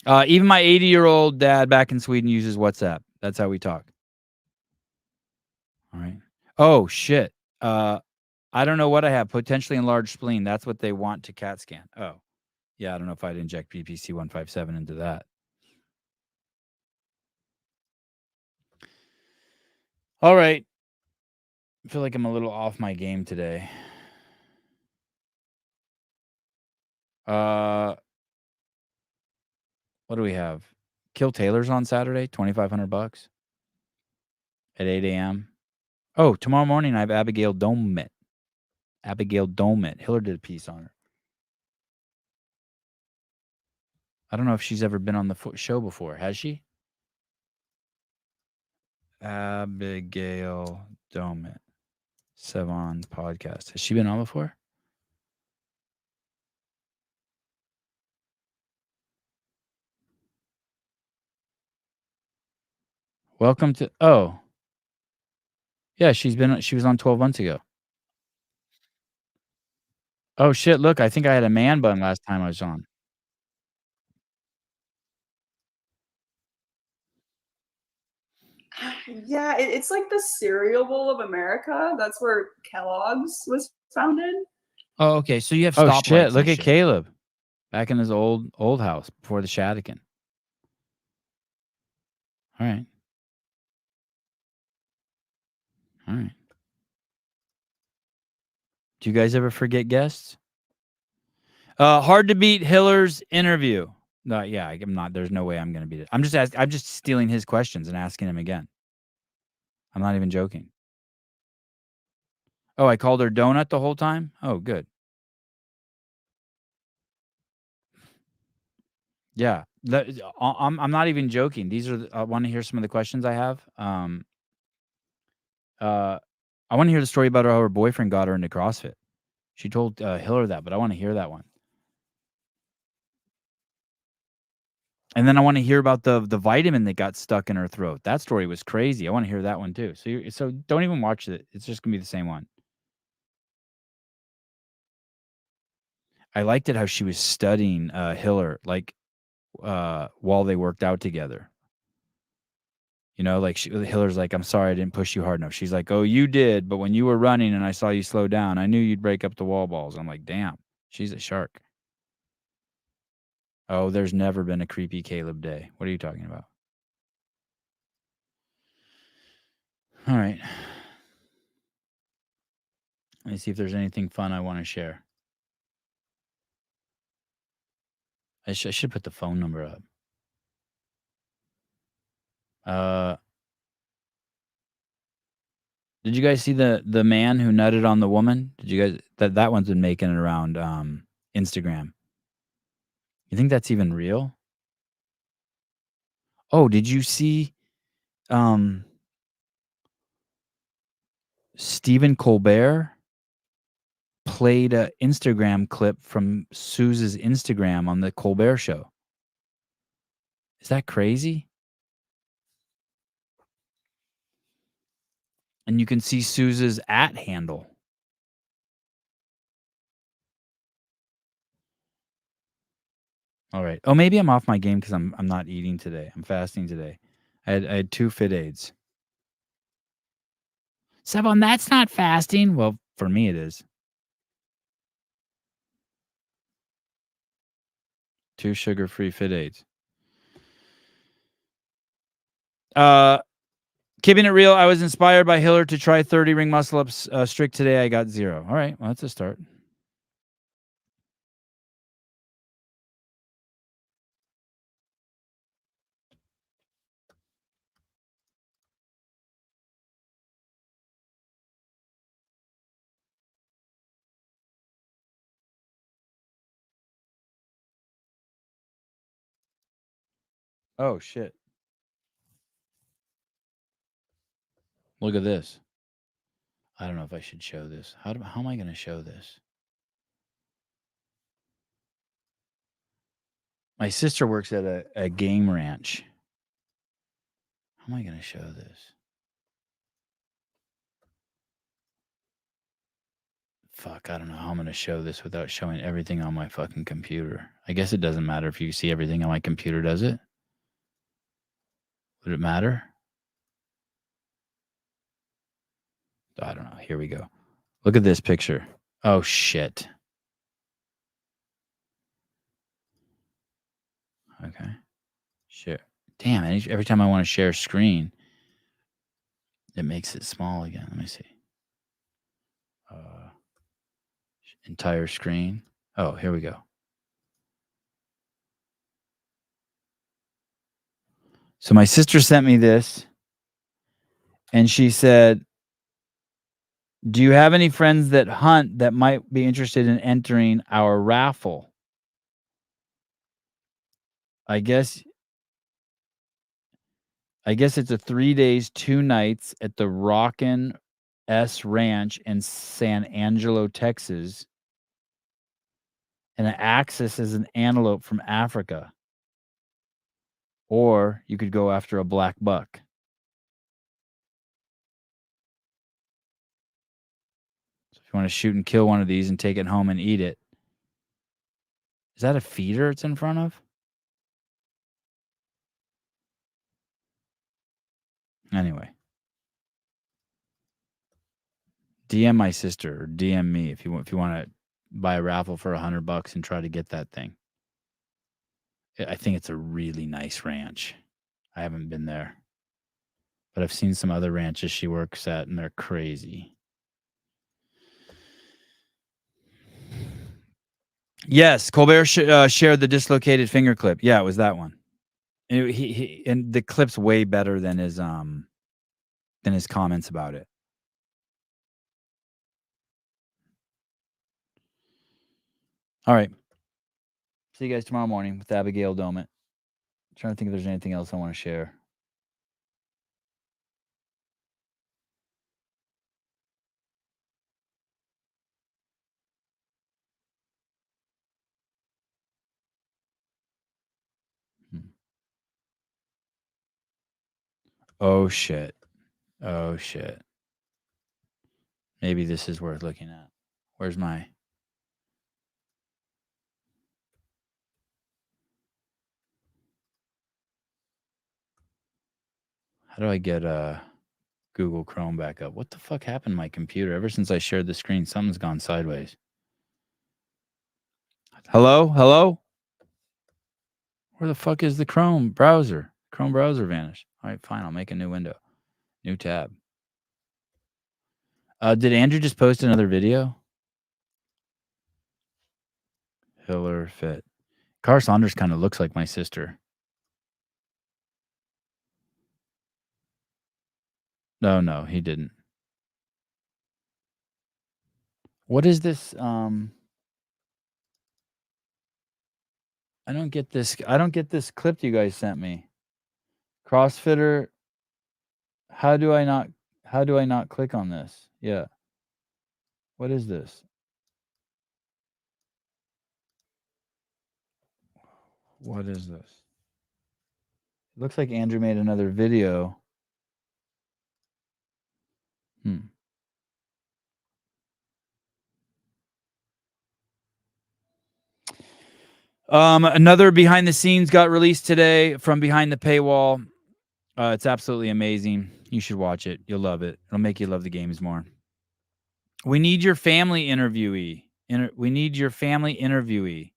Even my 80-year-old dad back in Sweden uses WhatsApp. That's how we talk. All right. Oh shit. I don't know what I have. Potentially enlarged spleen. That's what they want to CAT scan. Oh, yeah. I don't know if I'd inject BPC 157 into that. All right. I feel like I'm a little off my game today. What do we have? Kill Taylor's on Saturday, $2,500 at 8 a.m. Oh, tomorrow morning I have Abigail Domet. Hiller did a piece on her. I don't know if she's ever been on the show before. Has she? Abigail Domet. Sevon podcast. Has she been on before? Welcome to. Oh, yeah. She was on 12 months ago. Oh shit! Look, I think I had a man bun last time I was on. Yeah, it's like the cereal bowl of America. That's where Kellogg's was founded. Oh, okay. So you have stoplights. Oh shit! Look at Caleb, back in his old house before the Shadican. All right. All right. Do you guys ever forget guests? Hard to beat Hiller's interview. No, yeah, I'm not. There's no way I'm going to beat it. I'm just stealing his questions and asking him again. I'm not even joking. Oh, I called her donut the whole time? Oh, good. Yeah. I'm not even joking. These are I want to hear some of the questions I have. I want to hear the story about how her boyfriend got her into CrossFit. She told Hiller that, but I want to hear that one. And then I want to hear about the vitamin that got stuck in her throat. That story was crazy. I want to hear that one too. So don't even watch it. It's just gonna be the same one. I liked it how she was studying Hiller like while they worked out together. You know, like Hiller's like, I'm sorry I didn't push you hard enough. She's like, oh, you did, but when you were running and I saw you slow down, I knew you'd break up the wall balls. I'm like, damn, she's a shark. Oh, there's never been a creepy Caleb day. What are you talking about? All right. Let me see if there's anything fun I want to share. I should put the phone number up. Did you guys see the man who nutted on the woman? Did you guys that one's been making it around Instagram? You think that's even real? Oh, did you see Stephen Colbert? played a Instagram clip from Suze's Instagram on the Colbert Show. Is that crazy? And you can see Suze's @ handle. All right. Oh, maybe I'm off my game because I'm not eating today. I'm fasting today. I had 2 Fit Aids. Sebon, that's not fasting. Well, for me it is. 2 sugar-free Fit Aids. Keeping it real, I was inspired by Hiller to try 30 ring muscle ups strict today. I got 0. All right, well, that's a start. Oh shit! Look at this. I don't know if I should show this. How am I going to show this? My sister works at a game ranch. How am I going to show this? Fuck, I don't know how I'm going to show this without showing everything on my fucking computer. I guess it doesn't matter if you see everything on my computer, does it? Would it matter? I don't know. Here we go. Look at this picture. Oh, shit. Okay. Share. Damn, every time I want to share screen, it makes it small again. Let me see. Entire screen. Oh, here we go. So my sister sent me this, and she said, do you have any friends that hunt that might be interested in entering our raffle? I guess it's a 3 days, 2 nights at the Rockin' S Ranch in San Angelo, Texas. And an axis is an antelope from Africa. Or you could go after a black buck. So if you want to shoot and kill one of these and take it home and eat it. Is that a feeder it's in front of? Anyway. DM my sister or DM me if you want to buy a raffle for $100 and try to get that thing. I think it's a really nice ranch. I haven't been there. But I've seen some other ranches she works at, and they're crazy. Yes, Colbert shared the dislocated finger clip. Yeah, it was that one. And the clip's way better than his comments about it. All right. See you guys tomorrow morning with Abigail Domit. I'm trying to think if there's anything else I want to share. Oh, shit. Oh, shit. Maybe this is worth looking at. Where's my... How do I get Google Chrome back up? What the fuck happened to my computer? Ever since I shared the screen, something's gone sideways. Hello? Hello? Where the fuck is the Chrome browser? Chrome browser vanished. All right, fine. I'll make a new window. New tab. Did Andrew just post another video? Hiller fit. Saunders kind of looks like my sister. No, he didn't. What is this? I don't get this. I don't get this clip you guys sent me. CrossFitter. How do I not click on this? Yeah. What is this? What is this? It looks like Andrew made another video. Another behind the scenes got released today from behind the paywall. It's absolutely amazing. You should watch it. You'll love it. It'll make you love the games more. We need your family interviewee. We need your family interviewee.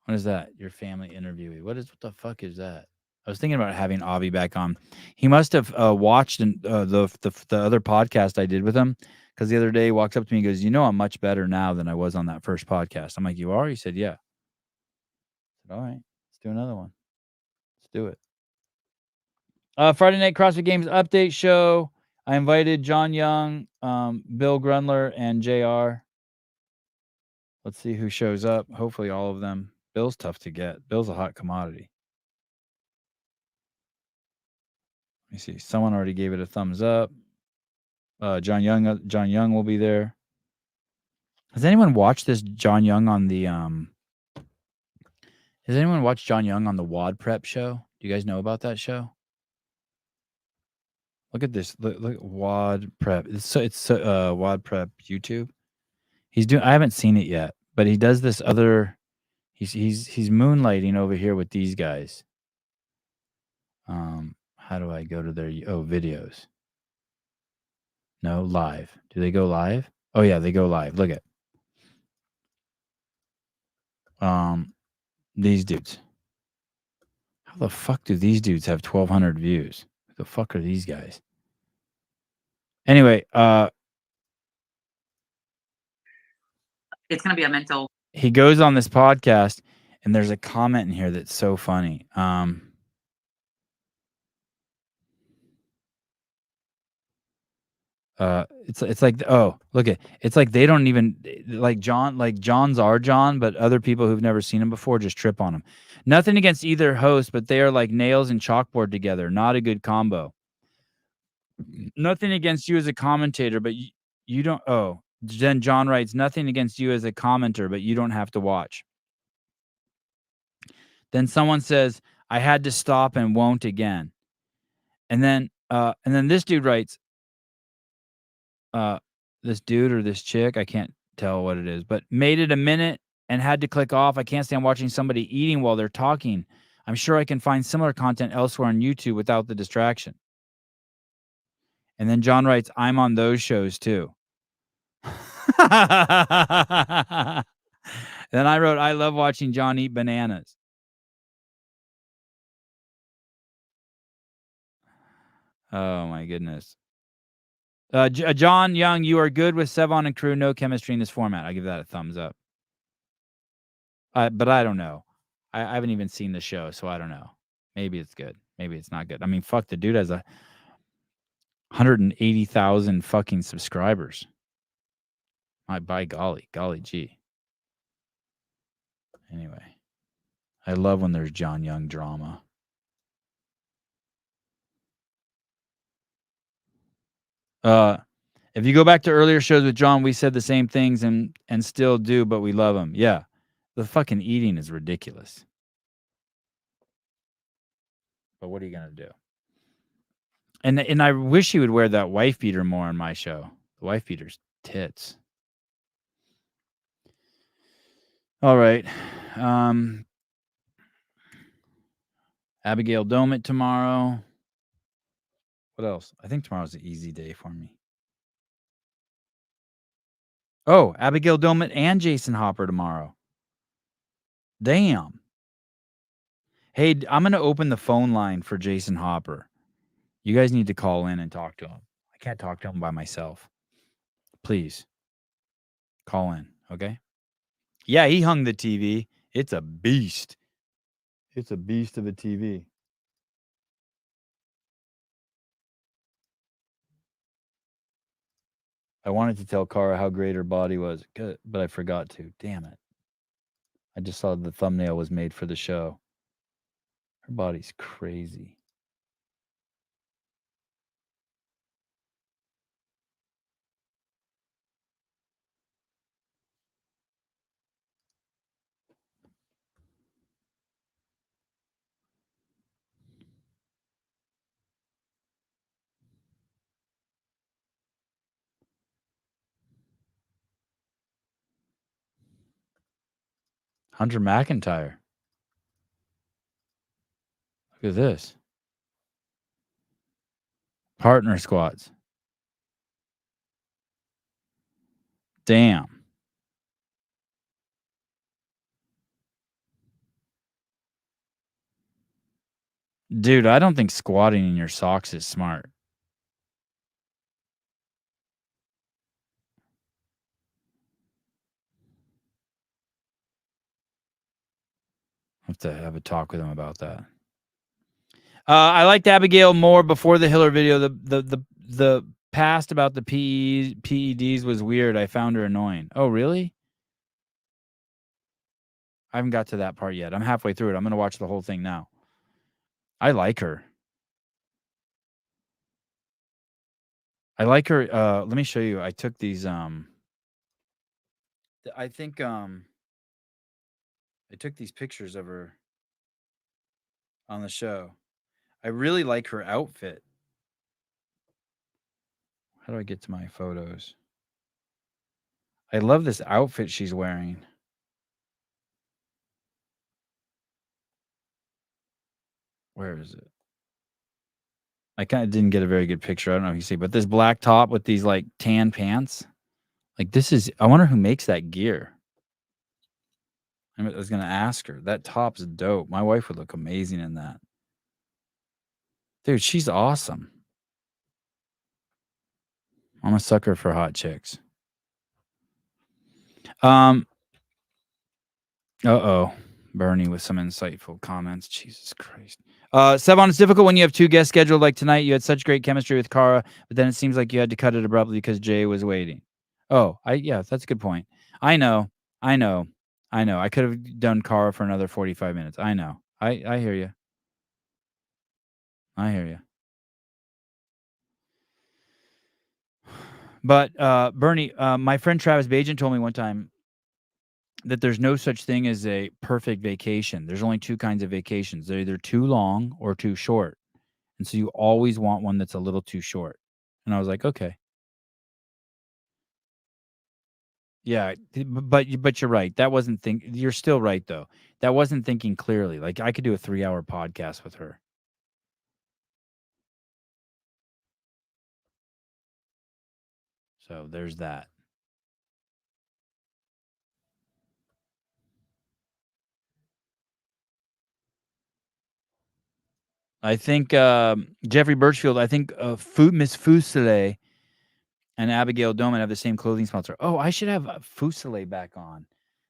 What is that? Your family interviewee. What the fuck is that? I was thinking about having Avi back on. He must have watched the other podcast I did with him, because the other day he walks up to me and goes, I'm much better now than I was on that first podcast. I'm like, you are? He said, yeah. I said, all right, let's do another one. Let's do it. Friday Night CrossFit Games update show. I invited John Young, Bill Grunler, and JR. Let's see who shows up. Hopefully all of them. Bill's tough to get. Bill's a hot commodity. Let me see. Someone already gave it a thumbs up. John Young will be there. Has anyone watched this John Young on the Has anyone watched John Young on the WOD Prep show? Do you guys know about that show? Look at this. Look at WOD Prep. It's WOD Prep YouTube. I haven't seen it yet, but he does this other. He's moonlighting over here with these guys. How do I go to their videos? No, live. Do they go live? Oh yeah, they go live. Look at these dudes. How the fuck do these dudes have 1,200 views? Who the fuck are these guys? Anyway, it's gonna be a mental. He goes on this podcast, and there's a comment in here that's so funny. It's like, oh, look at, it's like they don't even like John's our John, but other people who've never seen him before just trip on him. Nothing against either host, but they are like nails and chalkboard together. Not a good combo. Nothing against you as a commentator, but you don't. Oh, then John writes, nothing against you as a commenter, but you don't have to watch. Then someone says, I had to stop and won't again. And then this dude writes, this dude or this chick, I can't tell what it is, but made it a minute and had to click off. I can't stand watching somebody eating while they're talking. I'm sure I can find similar content elsewhere on YouTube without the distraction. And then John writes, I'm on those shows too. Then I wrote, I love watching John eat bananas. Oh my goodness. John Young, you are good with Sevon and crew. No chemistry in this format. I give that a thumbs up. But I don't know. I haven't even seen the show, so I don't know. Maybe it's good. Maybe it's not good. I mean, fuck, the dude has 180,000 fucking subscribers. By golly gee. Anyway, I love when there's John Young drama. If you go back to earlier shows with John, we said the same things and still do, but we love him. Yeah, the fucking eating is ridiculous. But what are you gonna do? And I wish he would wear that wife beater more on my show. The wife beater's tits. All right. Abigail Domit tomorrow. What else? I think tomorrow's an easy day for me. Oh, Abigail Domit and Jason Hopper tomorrow. Damn. Hey, I'm going to open the phone line for Jason Hopper. You guys need to call in and talk to him. I can't talk to him by myself. Please. Call in, okay? Yeah, he hung the TV. It's a beast. It's a beast of a TV. I wanted to tell Cara how great her body was, but I forgot to. Damn it. I just saw the thumbnail was made for the show. Her body's crazy. Hunter McIntyre. Look at this. Partner squats. Damn. Dude, I don't think squatting in your socks is smart. Have to have a talk with him about that. I liked Abigail more before the Hiller video. The past about the PEDs was weird. I found her annoying. Oh, really? I haven't got to that part yet. I'm halfway through it. I'm going to watch the whole thing now. I like her. I like her. Let me show you. I took these I think I took these pictures of her on the show. I really like her outfit. How do I get to my photos? I love this outfit she's wearing. Where is it? I kind of didn't get a very good picture. I don't know if you see, but this black top with these like tan pants. Like this is, I wonder who makes that gear. I was going to ask her. That top's dope. My wife would look amazing in that. Dude, she's awesome. I'm a sucker for hot chicks. Uh-oh. Bernie with some insightful comments. Jesus Christ. Sevon, it's difficult when you have two guests scheduled like tonight. You had such great chemistry with Kara, but then it seems like you had to cut it abruptly because Jay was waiting. Oh, yeah, that's a good point. I know. I could have done Kara for another 45 minutes. I know. I hear you. I hear you. But Bernie, my friend Travis Bajan told me one time that there's no such thing as a perfect vacation. There's only two kinds of vacations. They're either too long or too short. And so you always want one that's a little too short. And I was like, okay. Yeah, but you're right. That wasn't you're still right though. That wasn't thinking clearly. Like I could do a 3-hour podcast with her. So there's that. I think Jeffrey Birchfield, I think Miss Fusile and Abigail Doman have the same clothing sponsor. Oh, I should have Fusile back on.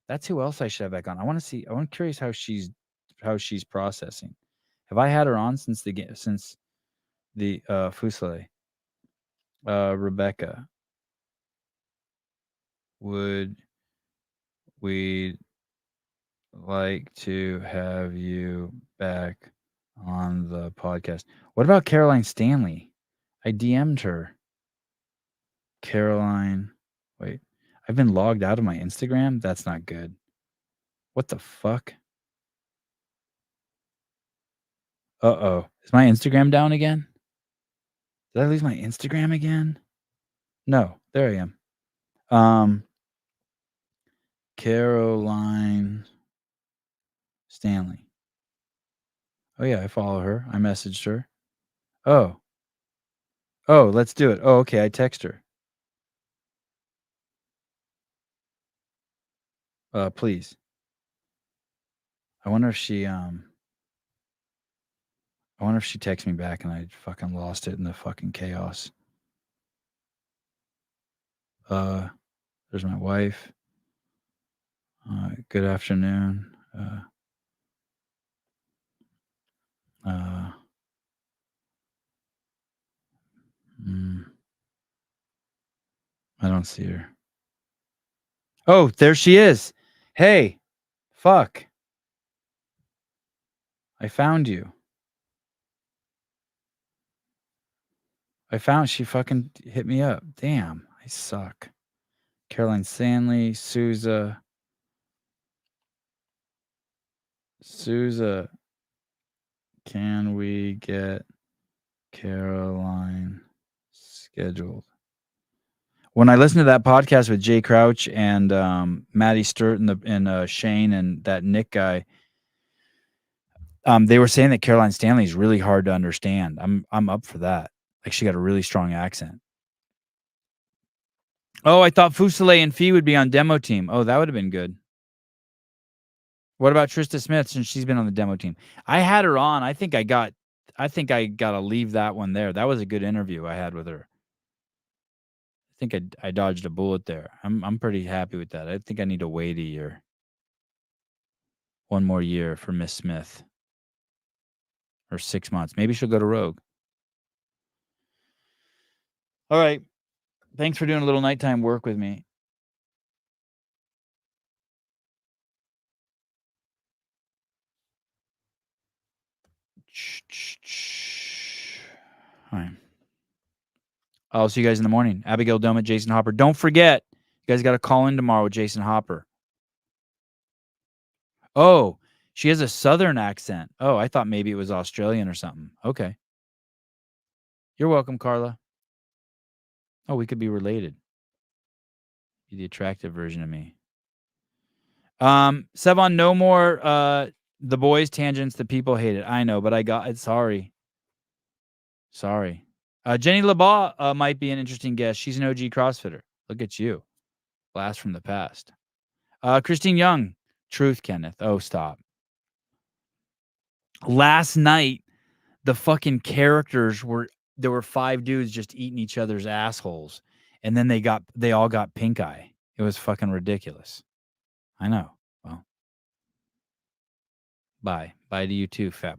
That's who else I should have back on. I'm curious how she's processing. Have I had her on since the Fusile? Rebecca. Would we like to have you back on the podcast? What about Caroline Stanley? I DM'd her. Caroline. Wait. I've been logged out of my Instagram? That's not good. What the fuck? Uh-oh. Is my Instagram down again? Did I lose my Instagram again? No. There I am. Caroline Stanley. Oh, yeah. I follow her. I messaged her. Oh, let's do it. Oh, okay. I text her. Please. I wonder if she texts me back and I fucking lost it in the fucking chaos. There's my wife. Good afternoon. I don't see her. Oh, there she is. Hey, fuck. I found you. She fucking hit me up. Damn, I suck. Caroline Stanley, Souza, can we get Caroline scheduled? When I listened to that podcast with Jay Crouch and Maddie Sturt and Shane and that Nick guy, they were saying that Caroline Stanley is really hard to understand. I'm up for that. Like, she got a really strong accent. Oh, I thought Fusile and Fee would be on demo team. Oh, that would have been good. What about Trista Smith, since she's been on the demo team? I had her on. I think I got to leave that one there. That was a good interview I had with her. I think I dodged a bullet there. I'm pretty happy with that. I think I need to wait a year. One more year for Miss Smith. Or 6 months. Maybe she'll go to Rogue. All right. Thanks for doing a little nighttime work with me. All right. I'll see you guys in the morning. Abigail Domit, Jason Hopper. Don't forget, you guys got to call in tomorrow with Jason Hopper. Oh, she has a southern accent. Oh, I thought maybe it was Australian or something. Okay. You're welcome, Carla. Oh, we could be related. Be the attractive version of me. Sevon, no more the boys tangents that people hate it. I know, but I got it. Sorry. Jenny LeBaugh might be an interesting guest. She's an OG CrossFitter. Look at you. Blast from the past. Christine Young. Truth, Kenneth. Oh, stop. Last night, the fucking characters there were 5 dudes just eating each other's assholes. And then they all got pink eye. It was fucking ridiculous. I know. Well, bye. Bye to you too, fat